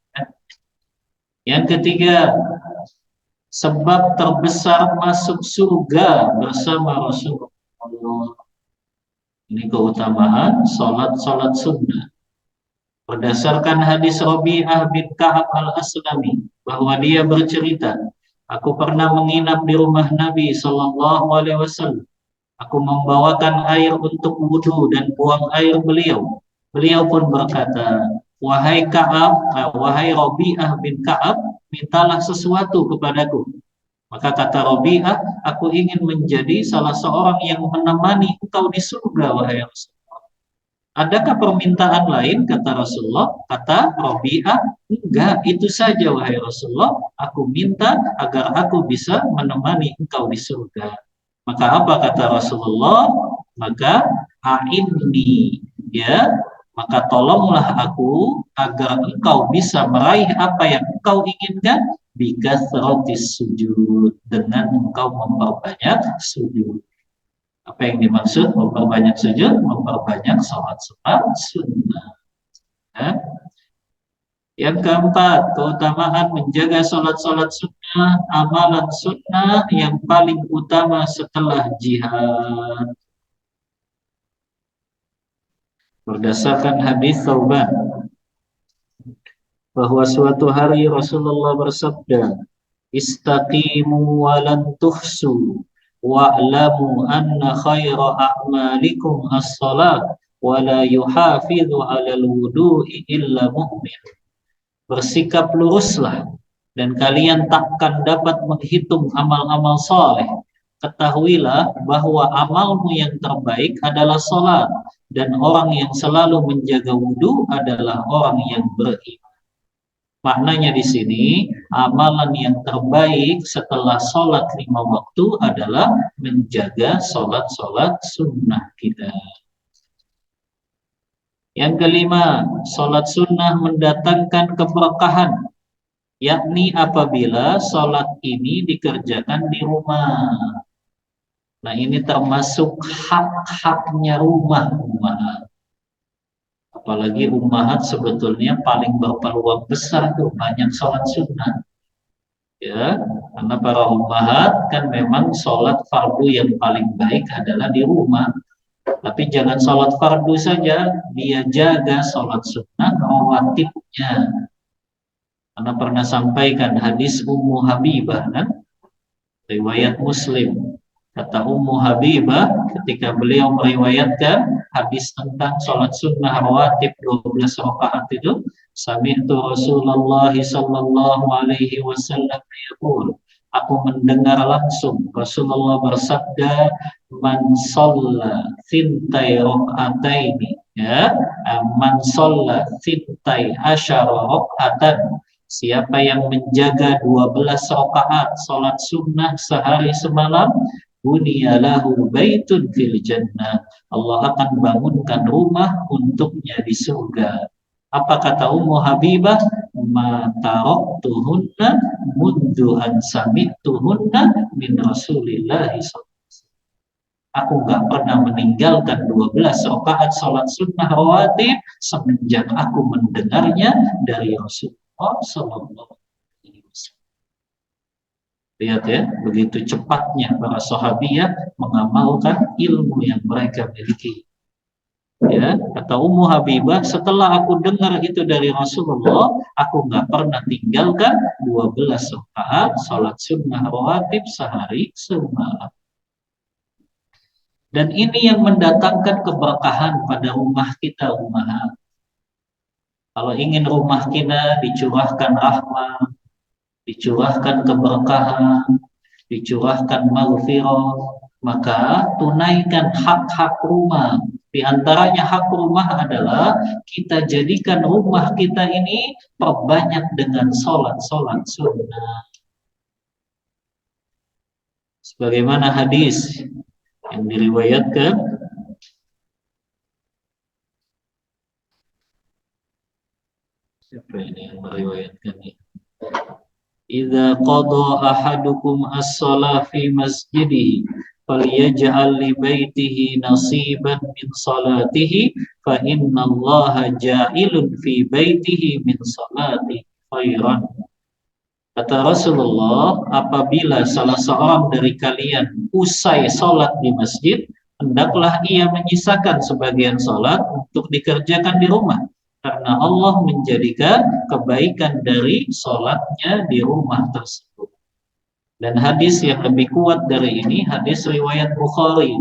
Yang ketiga, sebab terbesar masuk surga bersama Rasulullah. Ini keutamaan sholat sunnah. Berdasarkan hadis Rabi'ah bin Ka'ab al-Aslami, bahwa dia bercerita, aku pernah menginap di rumah Nabi Sallallahu Alaihi Wasallam. Aku membawakan air untuk wudhu dan buang air beliau. Beliau pun berkata, wahai Ka'ab, wahai Rabi'ah bin Ka'ab, mintalah sesuatu kepadaku. Maka kata Rabi'ah, aku ingin menjadi salah seorang yang menemani engkau di surga, wahai Rasulullah. Adakah permintaan lain, kata Rasulullah? Kata Rabi'ah, enggak, itu saja wahai Rasulullah. Aku minta agar aku bisa menemani engkau di surga. Maka apa kata Rasulullah? Maka a'inni, ya, maka tolonglah aku agar engkau bisa meraih apa yang engkau inginkan, bikasratis sujud, dengan engkau memperbanyak sujud. Apa yang dimaksud memperbanyak sujud? Memperbanyak sholat-sholat sunnah. Ya. Yang keempat, keutamaan menjaga sholat-sholat sunnah, amalan sunnah yang paling utama setelah jihad. Berdasarkan hadis Tsauban, bahwa suatu hari Rasulullah bersabda, istaqimu walan tuhsu wa'lamu anna khaira a'malikum as-salat wa la yuhafidhu 'alal wudu'i illa mu'min. Bersikap luruslah dan kalian takkan dapat menghitung amal-amal soleh. Ketahuilah bahwa amalmu yang terbaik adalah salat, dan orang yang selalu menjaga wudu adalah orang yang beriman. Maknanya di sini, amalan yang terbaik setelah sholat 5 waktu adalah menjaga sholat-sholat sunnah kita. Yang kelima, sholat sunnah mendatangkan keberkahan, yakni apabila sholat ini dikerjakan di rumah. Nah, ini termasuk hak-haknya rumah. Apalagi ummahat sebetulnya paling berpeluang besar tuh banyak sholat sunnah, ya, karena para ummahat kan memang sholat fardu yang paling baik adalah di rumah. Tapi jangan sholat fardu saja, dia jaga sholat sunnah rawatibnya. Karena pernah sampaikan hadis Ummu Habibah, kan? Riwayat Muslim. Kata Ummu Habibah ketika beliau meriwayatkan hadis tentang sholat sunnah rawatib 12 rakaat itu, sami'tu Rasulullah sallallahu alaihi wasallam yaqul, aku mendengar langsung Rasulullah bersabda, man shalla thintai raka'ataini, ya, man shalla thintai asyara raka'atan, siapa yang menjaga 12 rakaat sholat sunnah sehari semalam, bunyalahu baitun fil jannah, Allah akan bangunkan rumah untuknya di surga. Apa kata Ummu Habibah? Ma taraktuhunna mundu an sami'tuhunna min Rasulillah sallallahu alaihi wasallam. Aku gak pernah meninggalkan 12 rakaat sholat sunnah rawatib semenjak aku mendengarnya dari Rasulullah sallallahu alaihi wasallam. Lihat ya, begitu cepatnya para sahabiyah mengamalkan ilmu yang mereka miliki. Ya, kata Ummu Habibah, setelah aku dengar itu dari Rasulullah, aku nggak pernah tinggalkan 12 rakaat salat sunnah rawatib sehari semalam. Dan ini yang mendatangkan keberkahan pada rumah kita, ummahat. Kalau ingin rumah kita dicurahkan rahmat, dicurahkan keberkahan, dicurahkan maghfirah, maka tunaikan hak-hak rumah. Di antaranya hak rumah adalah kita jadikan rumah kita ini perbanyak dengan sholat-sholat sunnah. Sebagaimana hadis yang diriwayatkan siapa ini yang meriwayatkan ini? Idza qada ahadukum as-shalah fi masjidihi falyaj'al li baitihi nasiban min salatihi fa innallaha ja'ilun fi baitihi min salati khairan. Kata Rasulullah, apabila salah seorang dari kalian usai salat di masjid, hendaklah ia menyisakan sebagian salat untuk dikerjakan di rumah. Karena Allah menjadikan kebaikan dari sholatnya di rumah tersebut. Dan hadis yang lebih kuat dari ini, hadis riwayat Bukhari,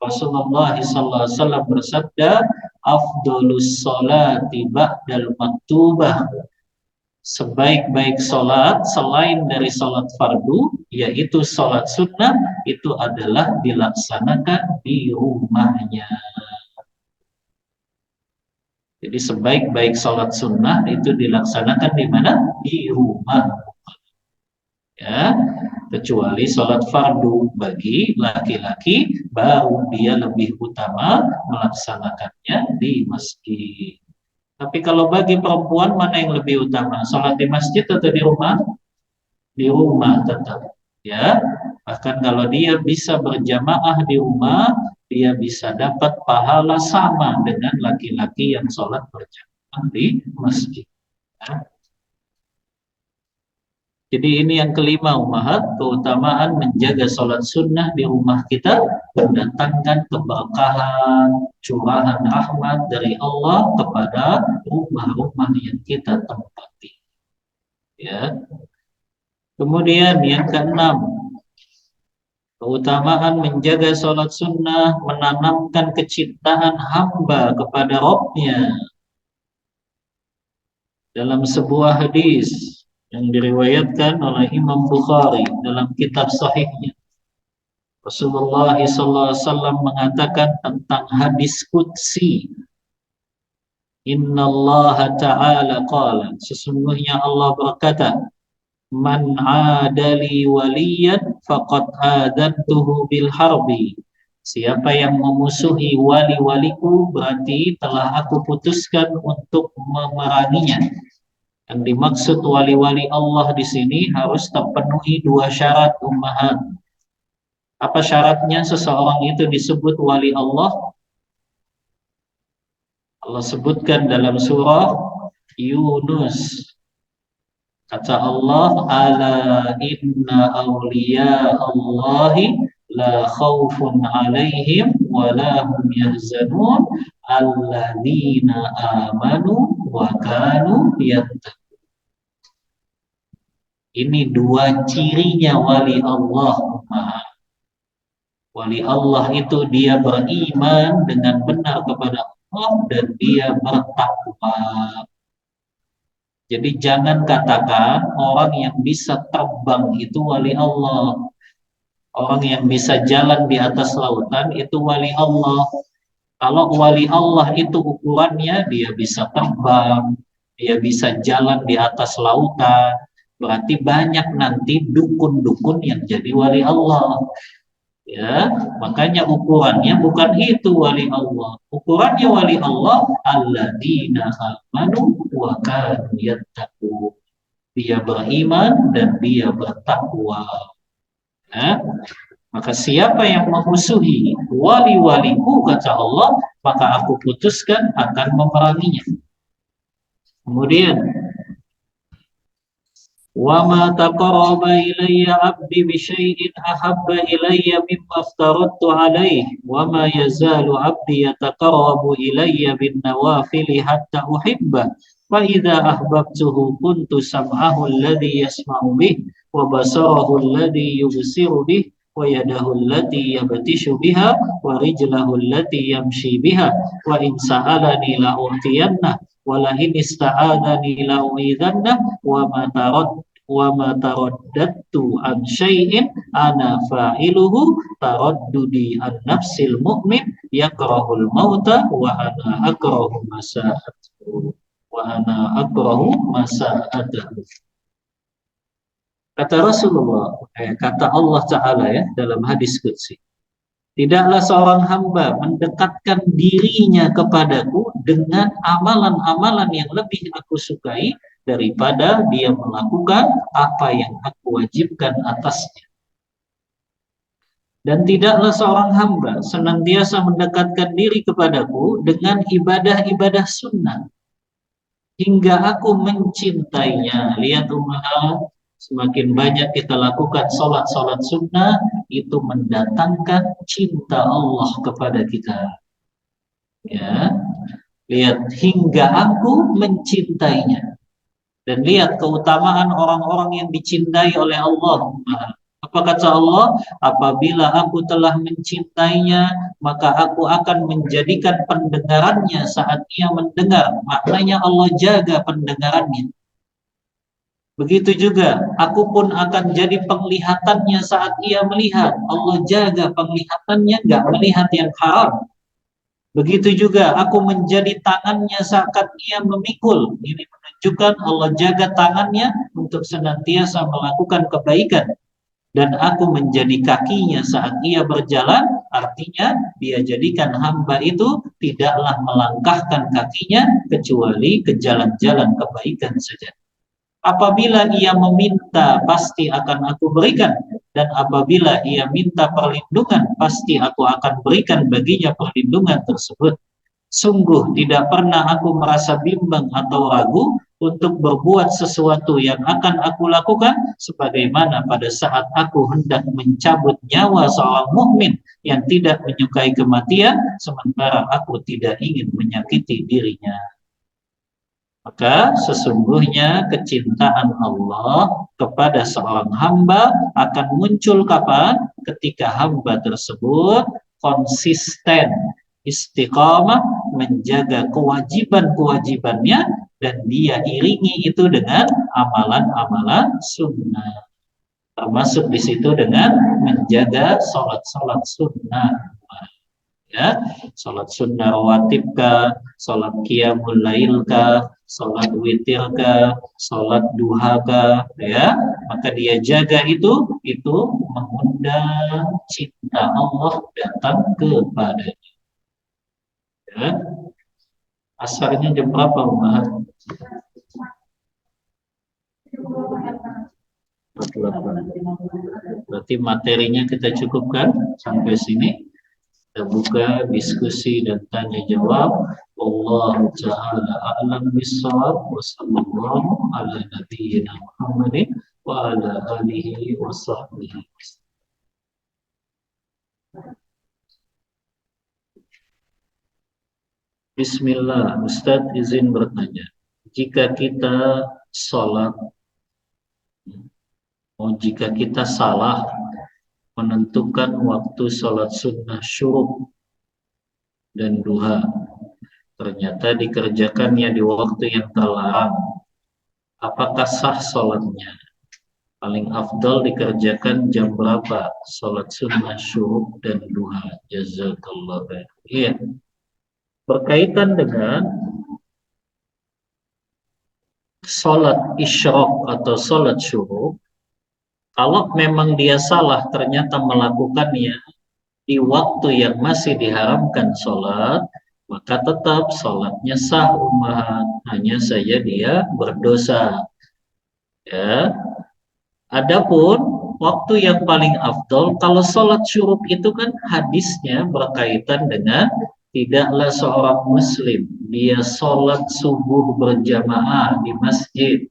Rasulullah SAW bersabda, afdolus sholati ba'dal maktubah, sebaik-baik sholat selain dari sholat fardu, yaitu sholat sunnah, itu adalah dilaksanakan di rumahnya. Jadi sebaik-baik sholat sunnah itu dilaksanakan di mana? Di rumah. Ya, kecuali sholat fardu bagi laki-laki, baru dia lebih utama melaksanakannya di masjid. Tapi kalau bagi perempuan, mana yang lebih utama? Sholat di masjid atau di rumah? Di rumah tetap. Ya, bahkan kalau dia bisa berjamaah di rumah, dia bisa dapat pahala sama dengan laki-laki yang sholat berjamaah di masjid. Ya. Jadi ini yang kelima, ummahat, keutamaan menjaga sholat sunnah di rumah kita mendatangkan keberkahan, curahan rahmat dari Allah kepada rumah-rumah yang kita tempati. Ya. Kemudian yang keenam, keutamaan menjaga sholat sunnah menanamkan kecintaan hamba kepada Rabb-Nya. Dalam sebuah hadis yang diriwayatkan oleh Imam Bukhari dalam kitab sahihnya, Rasulullah SAW mengatakan tentang hadis qudsi, Innallaha ta'ala qala, sesungguhnya Allah berkata, Man adali waliyan faqad adantuhu bil harbi. Siapa yang memusuhi wali-waliku berarti telah aku putuskan untuk memeranginya. Yang dimaksud wali-wali Allah di sini harus terpenuhi dua syarat, ummahat. Apa syaratnya seseorang itu disebut wali Allah? Allah sebutkan dalam surah Yunus. Kata Allah, ala inna awliya Allahi la khawfun alaihim wa la hum yahzanun alladzina amanu wa kanu yattaqun. Ini dua cirinya wali Allah. Wali Allah itu dia beriman dengan benar kepada Allah dan dia bertakwa. Jadi jangan katakan orang yang bisa terbang itu wali Allah. Orang yang bisa jalan di atas lautan itu wali Allah. Kalau wali Allah itu ukurannya dia bisa terbang, dia bisa jalan di atas lautan, berarti banyak nanti dukun-dukun yang jadi wali Allah. Ya, makanya ukurannya bukan itu wali Allah. Ukurannya wali Allah alladzina amanu wa kanu yattaqun. Dia beriman dan dia bertakwa. Ya. Maka siapa yang memusuhi wali-waliku, kata Allah, maka aku putuskan akan memeranginya. Kemudian وَمَا تَقَرَّبَ إِلَيَّ عَبْدِي بِشَيْءٍ أَحَبَّ إِلَيَّ مِمَّا افْتَرَضْتُ عَلَيْهِ وَمَا يَزَالُ عَبْدِي يَتَقَرَّبُ إِلَيَّ بِالنَّوَافِلِ حَتَّى أُحِبَّهُ فَإِذَا أَحْبَبْتُهُ كُنْتُ سَمْعَهُ الَّذِي يَسْمَعُ بِهِ وَبَصَرَهُ الَّذِي يُبْصِرُ بِهِ وَيَدَهُ الَّتِي يَبْطِشُ بِهَا وَرِجْلَهُ الَّتِي يَمْشِي بِهَا وَإِنْ سَأَلَنِي لَأُعْطِيَنَّهُ وَلَئِنِ اسْتَعَاذَنِي لَأُعِيذَنَّهُ وَمَا تَرَدَّدتُّ عَنْ شَيْءٍ أَنَا فَاعِلُهُ تَرَدُّدِي عَنْ نَفْسِ الْمُؤْمِنِ يَكْرَهُ الْمَوْتَ وَأَنَا أَكْرَهُ مَسَاءَتَهُ. Kata Rasulullah, kata Allah Ta'ala ya dalam hadis qudsi, tidaklah seorang hamba mendekatkan dirinya kepadaku dengan amalan-amalan yang lebih aku sukai daripada dia melakukan apa yang aku wajibkan atasnya. Dan tidaklah seorang hamba senantiasa mendekatkan diri kepadaku dengan ibadah-ibadah sunnah hingga aku mencintainya. Lihat umat, semakin banyak kita lakukan sholat-sholat sunnah, itu mendatangkan cinta Allah kepada kita. Ya, lihat hingga aku mencintainya. Dan lihat keutamaan orang-orang yang dicintai oleh Allah. Apa kata Allah? Apabila aku telah mencintainya, maka aku akan menjadikan pendengarannya saat ia mendengar. Maknanya Allah jaga pendengarannya. Begitu juga, aku pun akan jadi penglihatannya saat ia melihat. Allah jaga penglihatannya, nggak melihat yang haram. Begitu juga, aku menjadi tangannya saat ia memikul. Ini menunjukkan Allah jaga tangannya untuk senantiasa melakukan kebaikan. Dan aku menjadi kakinya saat ia berjalan, artinya dia jadikan hamba itu tidaklah melangkahkan kakinya kecuali ke jalan-jalan kebaikan saja. Apabila ia meminta, pasti akan aku berikan. Dan apabila ia minta perlindungan, pasti aku akan berikan baginya perlindungan tersebut. Sungguh tidak pernah aku merasa bimbang atau ragu untuk berbuat sesuatu yang akan aku lakukan, sebagaimana pada saat aku hendak mencabut nyawa seorang mukmin yang tidak menyukai kematian, sementara aku tidak ingin menyakiti dirinya. Maka sesungguhnya kecintaan Allah kepada seorang hamba akan muncul kapan? Ketika hamba tersebut konsisten, istiqamah, menjaga kewajiban-kewajibannya, dan dia iringi itu dengan amalan-amalan sunnah. Termasuk di situ dengan menjaga sholat-sholat sunnah. Ya, sholat sunnah rawatib kah, sholat qiyamul lail kah, sholat witir kah, sholat duha kah, ya, maka dia jaga itu mengundang cinta Allah datang kepadanya. Ya. Asarnya jam berapa, Umar? 48. Berarti materinya kita cukupkan sampai sini. Kita buka diskusi dan tanya jawab. Allah Ta'ala a'lam bishawab. Wa sallallahu ala nabiyyina Muhammadin wa ala alihi wa sahbihi. Bismillah, Ustadz izin bertanya. Jika kita sholat, jika kita salah menentukan waktu sholat sunnah syuruk dan duha, ternyata dikerjakannya di waktu yang terlarang, apakah sah sholatnya? Paling afdal dikerjakan jam berapa sholat sunnah syuruk dan duha? Jazakallah khair. Iya. Berkaitan dengan sholat isyraq atau sholat syuruk, kalau memang dia salah ternyata melakukannya di waktu yang masih diharamkan sholat, maka tetap sholatnya sah umat, hanya saja dia berdosa. Ya. Adapun waktu yang paling afdol, kalau sholat syuruk itu kan hadisnya berkaitan dengan tidaklah seorang muslim dia sholat subuh berjamaah di masjid,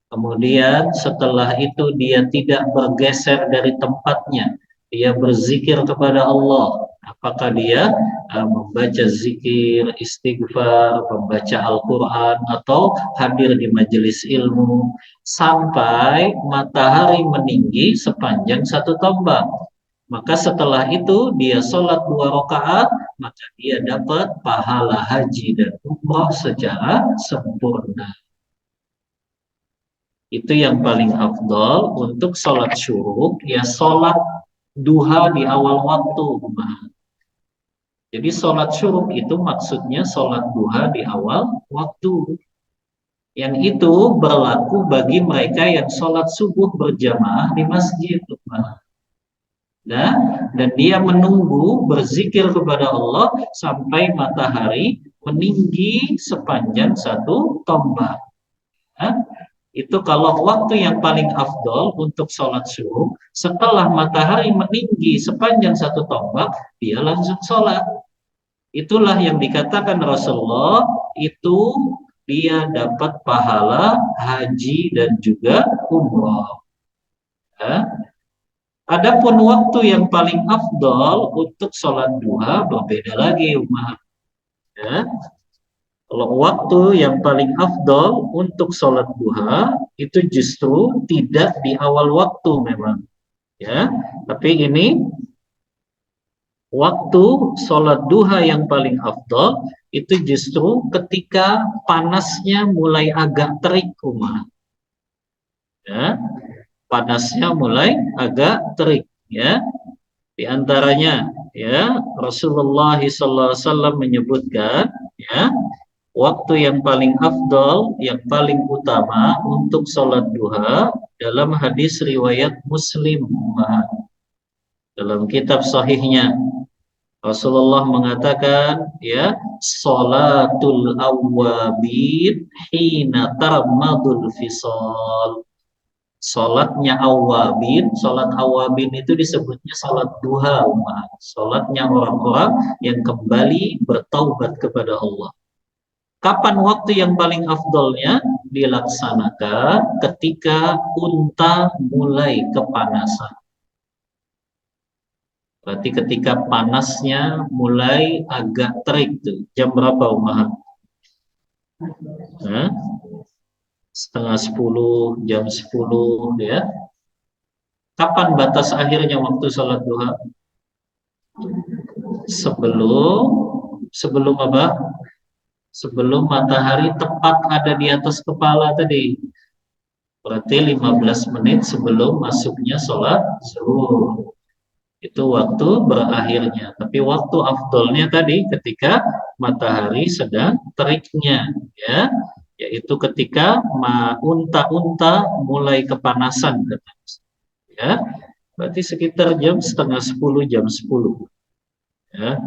kemudian setelah itu dia tidak bergeser dari tempatnya, dia berzikir kepada Allah. Apakah dia membaca zikir, istighfar, membaca Al-Quran, atau hadir di majelis ilmu sampai matahari meninggi sepanjang satu tombak. Maka setelah itu dia sholat 2 rakaat, maka dia dapat pahala haji dan umrah secara sempurna. Itu yang paling afdol untuk sholat syuruk, ya sholat duha di awal waktu. Jadi sholat syuruk itu maksudnya sholat duha di awal waktu. Yang itu berlaku bagi mereka yang sholat subuh berjamaah di masjid. Nah, dan dia menunggu berzikir kepada Allah sampai matahari meninggi sepanjang satu tombak. Nah, itu kalau waktu yang paling afdol untuk sholat subuh, setelah matahari meninggi sepanjang satu tombak, dia langsung sholat. Itulah yang dikatakan Rasulullah, itu dia dapat pahala haji dan juga umrah. Ya. Adapun waktu yang paling afdol untuk sholat duha berbeda lagi, umat. Ya. Kalau waktu yang paling afdol untuk sholat duha itu justru tidak di awal waktu memang, ya. Tapi ini waktu sholat duha yang paling afdol itu justru ketika panasnya mulai agak terik, umat. Ya, panasnya mulai agak terik. Ya, di antaranya ya Rasulullah SAW menyebutkan ya waktu yang paling afdol, yang paling utama untuk sholat duha dalam hadis riwayat Muslim, dalam kitab sahihnya Rasulullah mengatakan ya sholatul awwabin hina tarmadul fisal. Salatnya awabin, salat awabin itu disebutnya salat duha, umat. Salatnya orang-orang yang kembali bertaubat kepada Allah. Kapan waktu yang paling afdolnya? Dilaksanakan ketika unta mulai kepanasan. Berarti ketika panasnya mulai agak terik tuh. Jam berapa, umat? Hah? Setengah 10, jam 10 ya. Kapan batas akhirnya waktu sholat duha? Sebelum sebelum apa? Sebelum matahari tepat ada di atas kepala tadi. Berarti 15 menit sebelum masuknya sholat zuhur. Itu waktu berakhirnya. Tapi waktu afdolnya tadi ketika matahari sedang teriknya, ya, yaitu ketika unta-unta mulai kepanasan, ya. Berarti sekitar jam setengah 10, jam 10. Ya.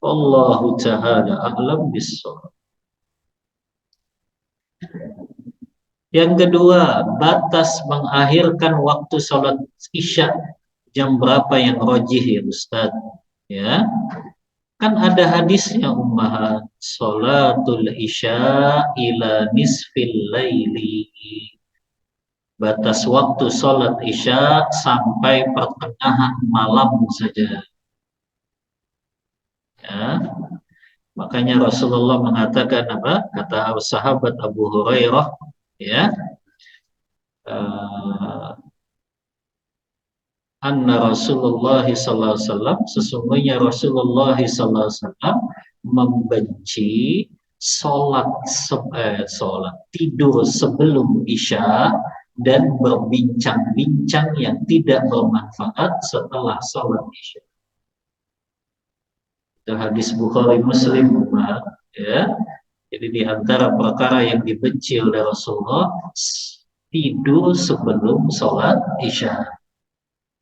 Allahu ta'ala a'lam bissawab. Yang kedua, batas mengakhirkan waktu sholat isya jam berapa yang rojih ya Ustaz? Ya, kan ada hadisnya ummahat, sholatul isya ila nisfil laili. Batas waktu sholat isya sampai pertengahan malam saja. Ya, makanya Rasulullah mengatakan apa? Kata sahabat Abu Hurairah, ya, anna Rasulullah sallallahu alaihi wasallam, sesungguhnya Rasulullah sallallahu alaihi wasallam membenci salat tidur sebelum isya dan berbincang-bincang yang tidak bermanfaat setelah salat isya. Itu hadis Bukhari Muslim, ya. Jadi di antara perkara yang dibenci oleh Rasulullah tidur sebelum sholat isya.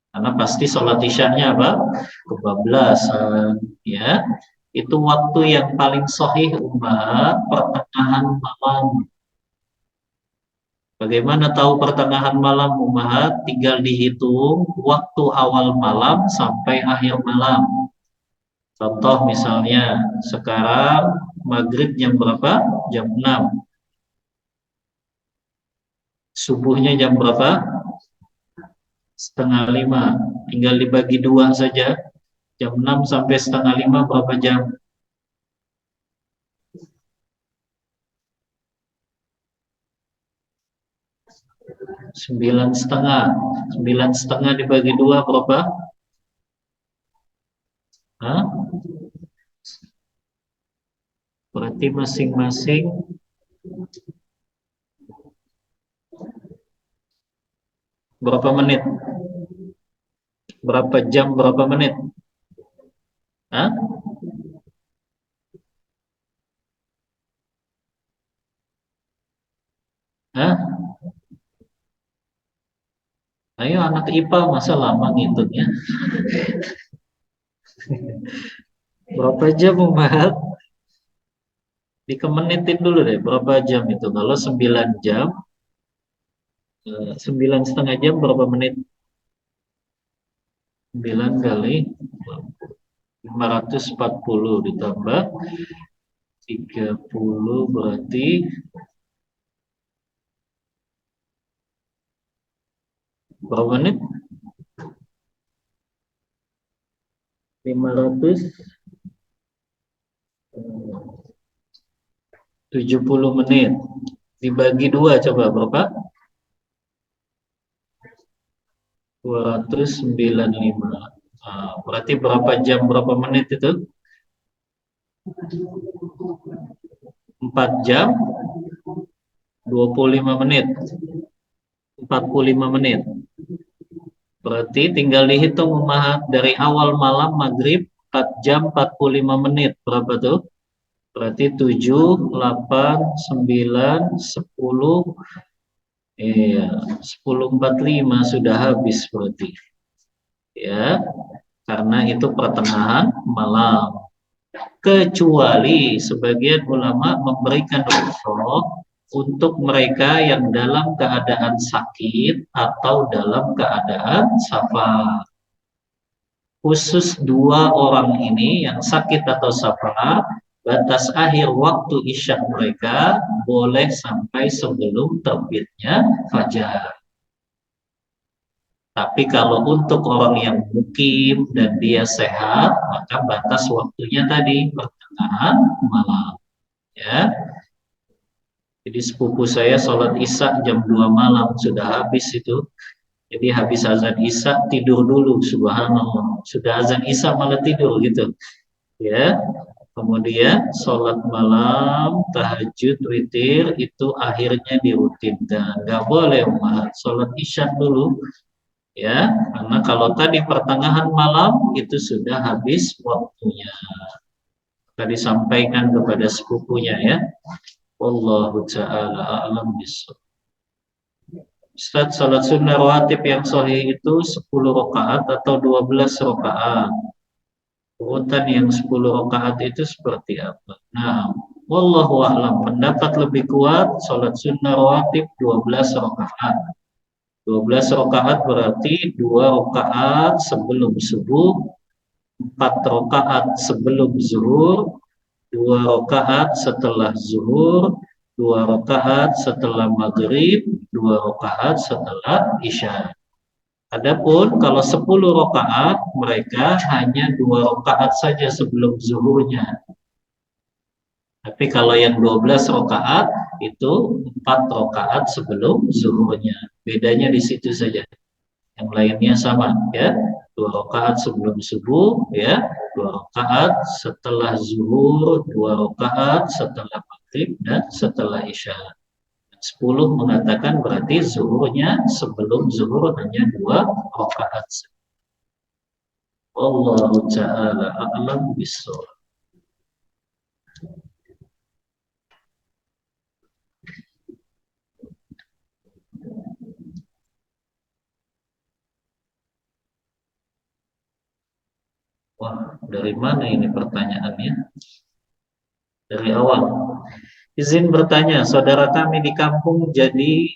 Karena pasti sholat isyanya apa? Kebablasan, ya. Itu waktu yang paling sahih umat pertengahan malam. Bagaimana tahu pertengahan malam umat? Tinggal dihitung waktu awal malam sampai akhir malam. Contoh misalnya sekarang maghrib jam berapa? Jam 6. Subuhnya jam berapa? Setengah 5. Tinggal dibagi 2 saja. Jam 6 sampai setengah 5 berapa jam? 9,5. 9,5 dibagi 2 berapa? Hah? Berarti masing-masing berapa menit? Berapa jam, berapa menit? Hah? Hah? Ayo anak IPA masa lama ngitungnya? Berapa jam umat? Dikemenitin dulu deh, berapa jam itu? Kalau 9 jam, 9,5 jam berapa menit? 9 kali 540 ditambah 30 berarti berapa menit? 570 menit dibagi 2 coba berapa? 295. Berarti berapa jam berapa menit itu? 4 jam 25 menit. 45 menit. Berarti tinggal dihitung dari awal malam maghrib 4 jam 45 menit. Berapa tuh? Berarti 7, 8, 9, 10. Iya, 10.45 sudah habis berarti. Ya, karena itu pertengahan malam. Kecuali sebagian ulama memberikan rukhsah untuk mereka yang dalam keadaan sakit atau dalam keadaan safar. Khusus dua orang ini yang sakit atau safar, batas akhir waktu isya mereka boleh sampai sebelum terbitnya fajar. Tapi kalau untuk orang yang mukim dan dia sehat, maka batas waktunya tadi pertengahan malam. Ya, jadi sepupu saya sholat isya jam 2 malam sudah habis itu. Jadi habis azan isya tidur dulu, subhanallah. Sudah azan isya malah tidur gitu. Ya, kemudian sholat malam, tahajud, witir itu akhirnya dirutinkan. Nggak boleh sholat isya dulu. Ya, karena kalau tadi pertengahan malam itu sudah habis waktunya. Tadi sampaikan kepada sepupunya ya. Wallahu ta'ala a'lam bishawab. Ustaz, salat sunnah rawatib yang sahih itu 10 rakaat atau 12 rakaat? Urutan yang 10 rakaat itu seperti apa? Nah, wallahu a'lam. Pendapat lebih kuat salat sunnah rawatib 12 rakaat. 12 rakaat berarti 2 rakaat sebelum subuh, 4 rakaat sebelum zuhur, 2 rakaat setelah zuhur, 2 rakaat setelah maghrib, 2 rakaat setelah isya. Adapun kalau 10 rakaat mereka hanya 2 rakaat saja sebelum zuhurnya. Tapi kalau yang 12 rakaat itu 4 rakaat sebelum zuhurnya. Bedanya di situ saja. Yang lainnya sama ya. 2 rakaat sebelum subuh ya, 2 rakaat setelah zuhur, 2 rakaat setelah maghrib dan setelah isya. 10 mengatakan berarti zuhurnya sebelum zuhur hanya 2 rakaat. Wallahu ta'ala a'lam bishawab. Wah, dari mana ini pertanyaannya? Dari awal. Izin bertanya, saudara kami di kampung di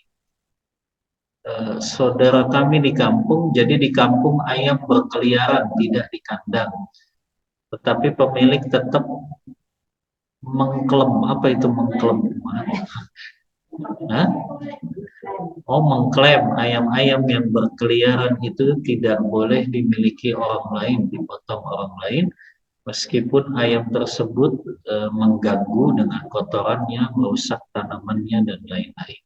kampung ayam berkeliaran tidak di kandang. Tetapi pemilik tetap mengklaim, apa itu mengklaim? Nah, mengklaim ayam-ayam yang berkeliaran itu tidak boleh dimiliki orang lain, dipotong orang lain, meskipun ayam tersebut mengganggu dengan kotorannya, merusak tanamannya dan lain-lain.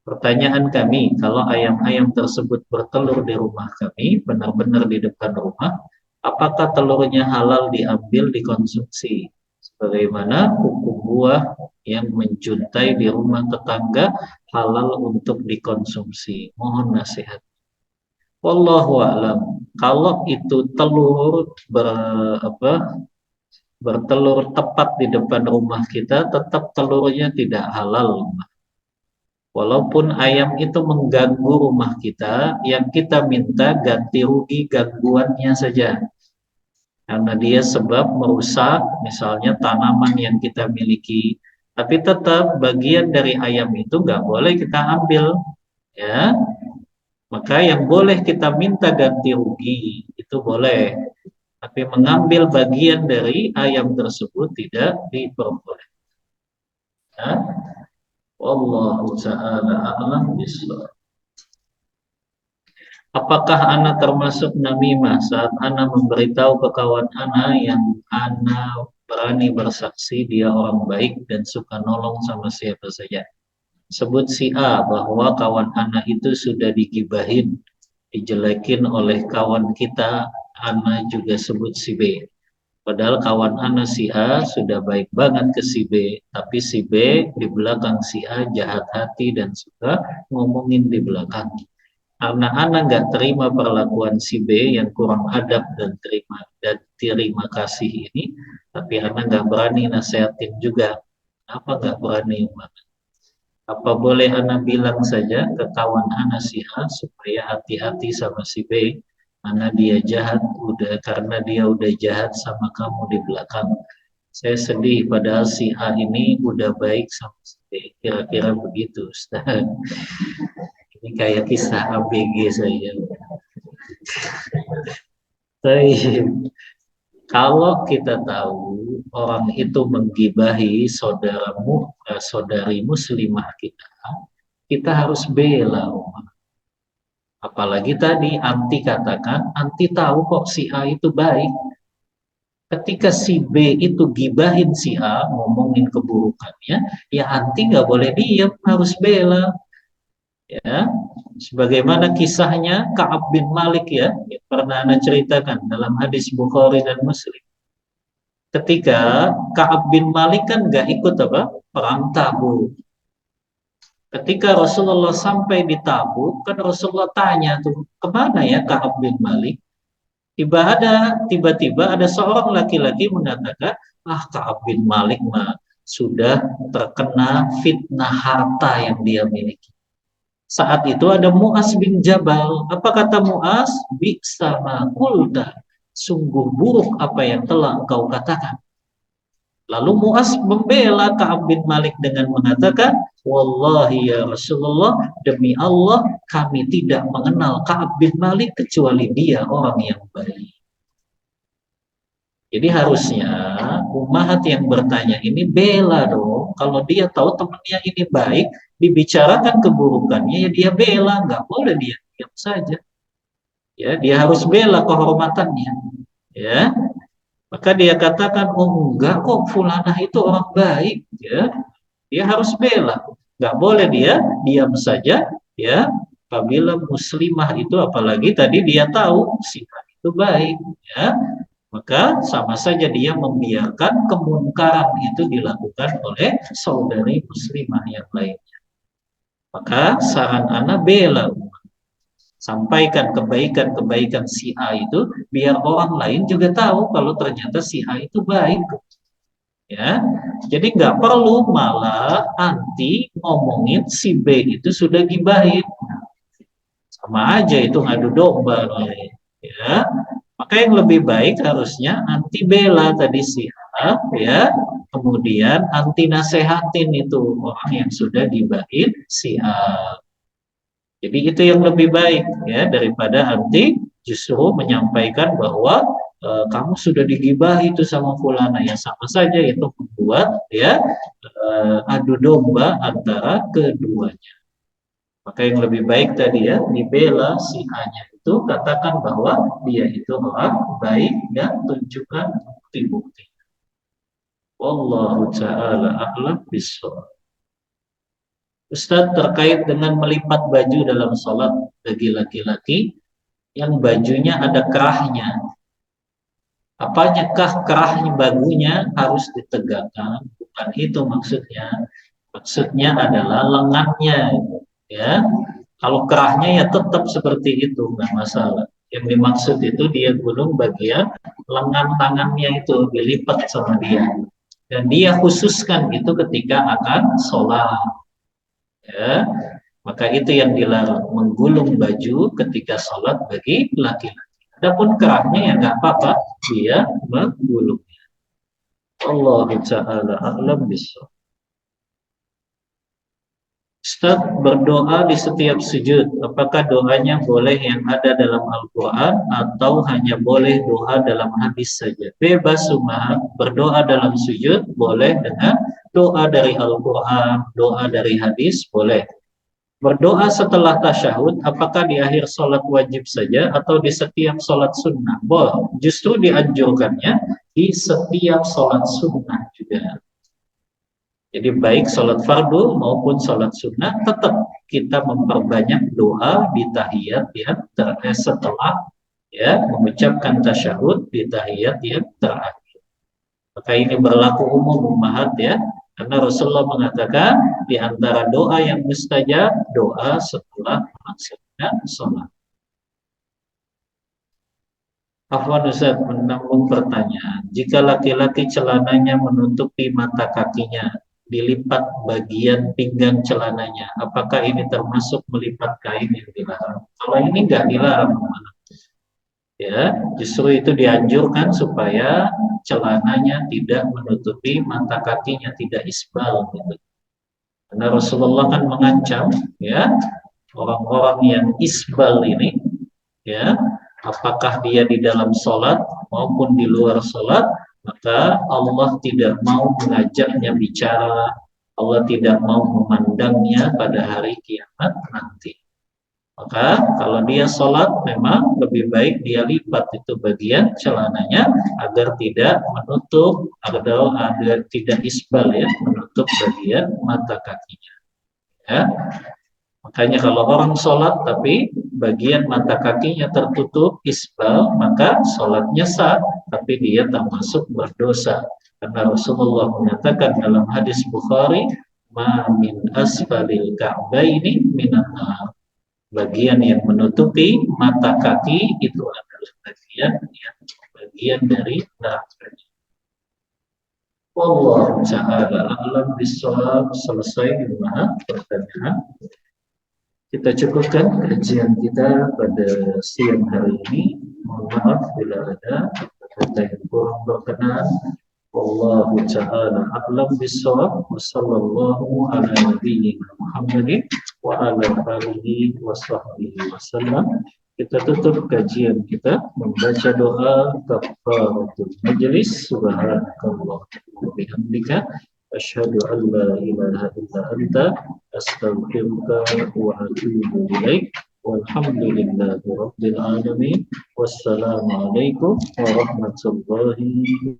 Pertanyaan kami, kalau ayam-ayam tersebut bertelur di rumah kami, benar-benar di depan rumah, apakah telurnya halal diambil dikonsumsi? Sebagaimana hukum buah yang menjuntai di rumah tetangga halal untuk dikonsumsi. Mohon nasihat. Wallahu a'lam. Kalau itu telur bertelur tepat di depan rumah kita, tetap telurnya tidak halal. Walaupun ayam itu mengganggu rumah kita, yang kita minta ganti rugi gangguannya saja. Karena dia sebab merusak misalnya tanaman yang kita miliki. Tapi tetap bagian dari ayam itu nggak boleh kita ambil. Ya, maka yang boleh kita minta ganti rugi itu boleh. Tapi mengambil bagian dari ayam tersebut tidak diperbolehkan. Ya. Wallahu ta'ala a'lam bishawab. Apakah anak termasuk namimah saat anak memberitahu ke kawan anak yang anak berani bersaksi dia orang baik dan suka nolong sama siapa saja? Sebut si A bahwa kawan anak itu sudah digibahin, dijelekin oleh kawan kita, anak juga sebut si B. Padahal kawan ana si A sudah baik banget ke si B, tapi si B di belakang si A jahat hati dan suka ngomongin di belakang. Karena ana nggak terima perlakuan si B yang kurang adab dan terima kasih ini, tapi ana nggak berani nasehatin juga. Apa nggak berani? Apa boleh ana bilang saja ke kawan ana si A supaya hati-hati sama si B, karena dia jahat udah karena dia udah jahat sama kamu di belakang. Saya sedih padahal si A ini udah baik sama si B. Kira-kira begitu, Ustaz. Ini kayak kisah ABG saja. Baik. Kalau kita tahu orang itu menggibahi saudari muslimah kita, kita harus bela. Apalagi tadi anti katakan, anti tahu kok si A itu baik. Ketika si B itu gibahin si A, ngomongin keburukannya, ya anti nggak boleh diam, harus bela. Ya, sebagaimana kisahnya Ka'ab bin Malik ya, yang pernah Anda ceritakan dalam hadis Bukhari dan Muslim. Ketika Ka'ab bin Malik kan nggak ikut apa perang Tabuk. Ketika Rasulullah sampai di Tabuk, kan Rasulullah tanya tuh, kemana ya Ka'ab bin Malik? Tiba-tiba ada seorang laki-laki mengatakan, Ka'ab bin Malik mah sudah terkena fitnah harta yang dia miliki. Saat itu ada Mu'az bin Jabal. Apa kata Mu'az? Bi'sa ma qulta. Sungguh buruk apa yang telah engkau katakan. Lalu Mu'az membela Ka'ab bin Malik dengan mengatakan, Wallahi ya Rasulullah, demi Allah kami tidak mengenal Ka'ab bin Malik kecuali dia orang yang baik. Jadi harusnya ummahat yang bertanya ini bela dong. Kalau dia tahu temannya ini baik, dibicarakan keburukannya, ya dia bela. Nggak boleh dia diam saja. Ya, dia harus bela kehormatannya. Ya, maka dia katakan, oh enggak kok, fulanah itu orang baik. Ya, dia harus bela. Nggak boleh dia diam saja. Ya, apabila muslimah itu, apalagi tadi dia tahu sikap itu baik. Ya, maka sama saja dia membiarkan kemungkaran itu dilakukan oleh saudari muslimah yang lainnya. Maka saran anak bela, sampaikan kebaikan-kebaikan si A itu biar orang lain juga tahu kalau ternyata si A itu baik. Ya, jadi nggak perlu malah anti ngomongin si B itu sudah gibahin, sama aja itu ngadu domba, ya. Maka yang lebih baik harusnya anti bela tadi si A, ya, kemudian anti nasehatin itu orang yang sudah gibahin si A. Jadi itu yang lebih baik ya daripada anti justru menyampaikan bahwa kamu sudah digibahi itu sama fulana, ya sama saja itu membuat ya adu domba antara keduanya. Maka yang lebih baik tadi ya dibela si A-nya itu, katakan bahwa dia itu orang baik dan tunjukkan bukti-bukti. Wallahu ta'ala a'lam bishawab. Ustaz, terkait dengan melipat baju dalam sholat bagi laki-laki yang bajunya ada kerahnya, apakah kerahnya bajunya harus ditegakkan? Bukan itu maksudnya. Maksudnya adalah lengannya, ya. Kalau kerahnya ya tetap seperti itu, nggak masalah. Yang dimaksud itu dia gulung bagian lengan tangannya itu dilipat sama dia. Dan dia khususkan itu ketika akan sholat. Ya, maka itu yang dilarang, menggulung baju ketika sholat bagi laki-laki. Adapun kerahnya ya nggak apa-apa, dia menggulungnya. Allah Ta'ala a'lam bishawab. Ustaz, berdoa di setiap sujud, apakah doanya boleh yang ada dalam Al-Quran atau hanya boleh doa dalam hadis saja? Bebas semua, berdoa dalam sujud boleh dengan doa dari Al-Quran, doa dari hadis boleh. Berdoa setelah tasyahud, apakah di akhir sholat wajib saja atau di setiap sholat sunnah? Boleh, justru dianjurkannya di setiap sholat sunnah juga. Jadi baik sholat fardu maupun sholat sunnah, tetap kita memperbanyak doa di tahiyat yang setelah ya mengucapkan tasyahud di tahiyat yang terakhir. Maka ini berlaku umum ummahat ya, karena Rasulullah mengatakan di antara doa yang mustajab doa setelah melaksanakan sholat. Afwan Ustaz, menambung pertanyaan. Jika laki-laki celananya menutupi mata kakinya, dilipat bagian pinggang celananya, apakah ini termasuk melipat kain yang dilarang? Kalau ini nggak dilarang, ya, justru itu dianjurkan supaya celananya tidak menutupi mata kakinya, tidak isbal gitu. Karena Rasulullah kan mengancam ya orang-orang yang isbal ini ya, apakah dia di dalam sholat maupun di luar sholat, maka Allah tidak mau mengajaknya bicara, Allah tidak mau memandangnya pada hari kiamat nanti. Maka kalau dia sholat memang lebih baik dia lipat itu bagian celananya agar tidak menutup atau agar tidak isbal ya, menutup bagian mata kakinya. Ya. Makanya kalau orang sholat tapi bagian mata kakinya tertutup isbal, maka sholatnya sah, tapi dia termasuk berdosa. Karena Rasulullah menyatakan dalam hadis Bukhari, "Ma min asfalil ka'baini minan nar." Bagian yang menutupi mata kaki itu adalah bagian dari neraka. Wallahu ta'ala a'lam bishawab. Selesai gimana pertanyaan? Kita cukupkan kajian kita pada siang hari ini. Mohon maaf bila ada kata yang kurang berkenan. Wallahu ta'ala a'lam bishawab. Wa sallallahu ala nabiyyina Muhammadin wa ala alihi wa sahbihi wasallam. Kita tutup kajian kita membaca doa kafaratul majlis. Subhanakallah wa bihamdika asyhadu an la ilaha illa anta astaghfiruka wa atubu ilaik. Walhamdulillahi rabbil alamin. Wassalamu alaikum warahmatullahi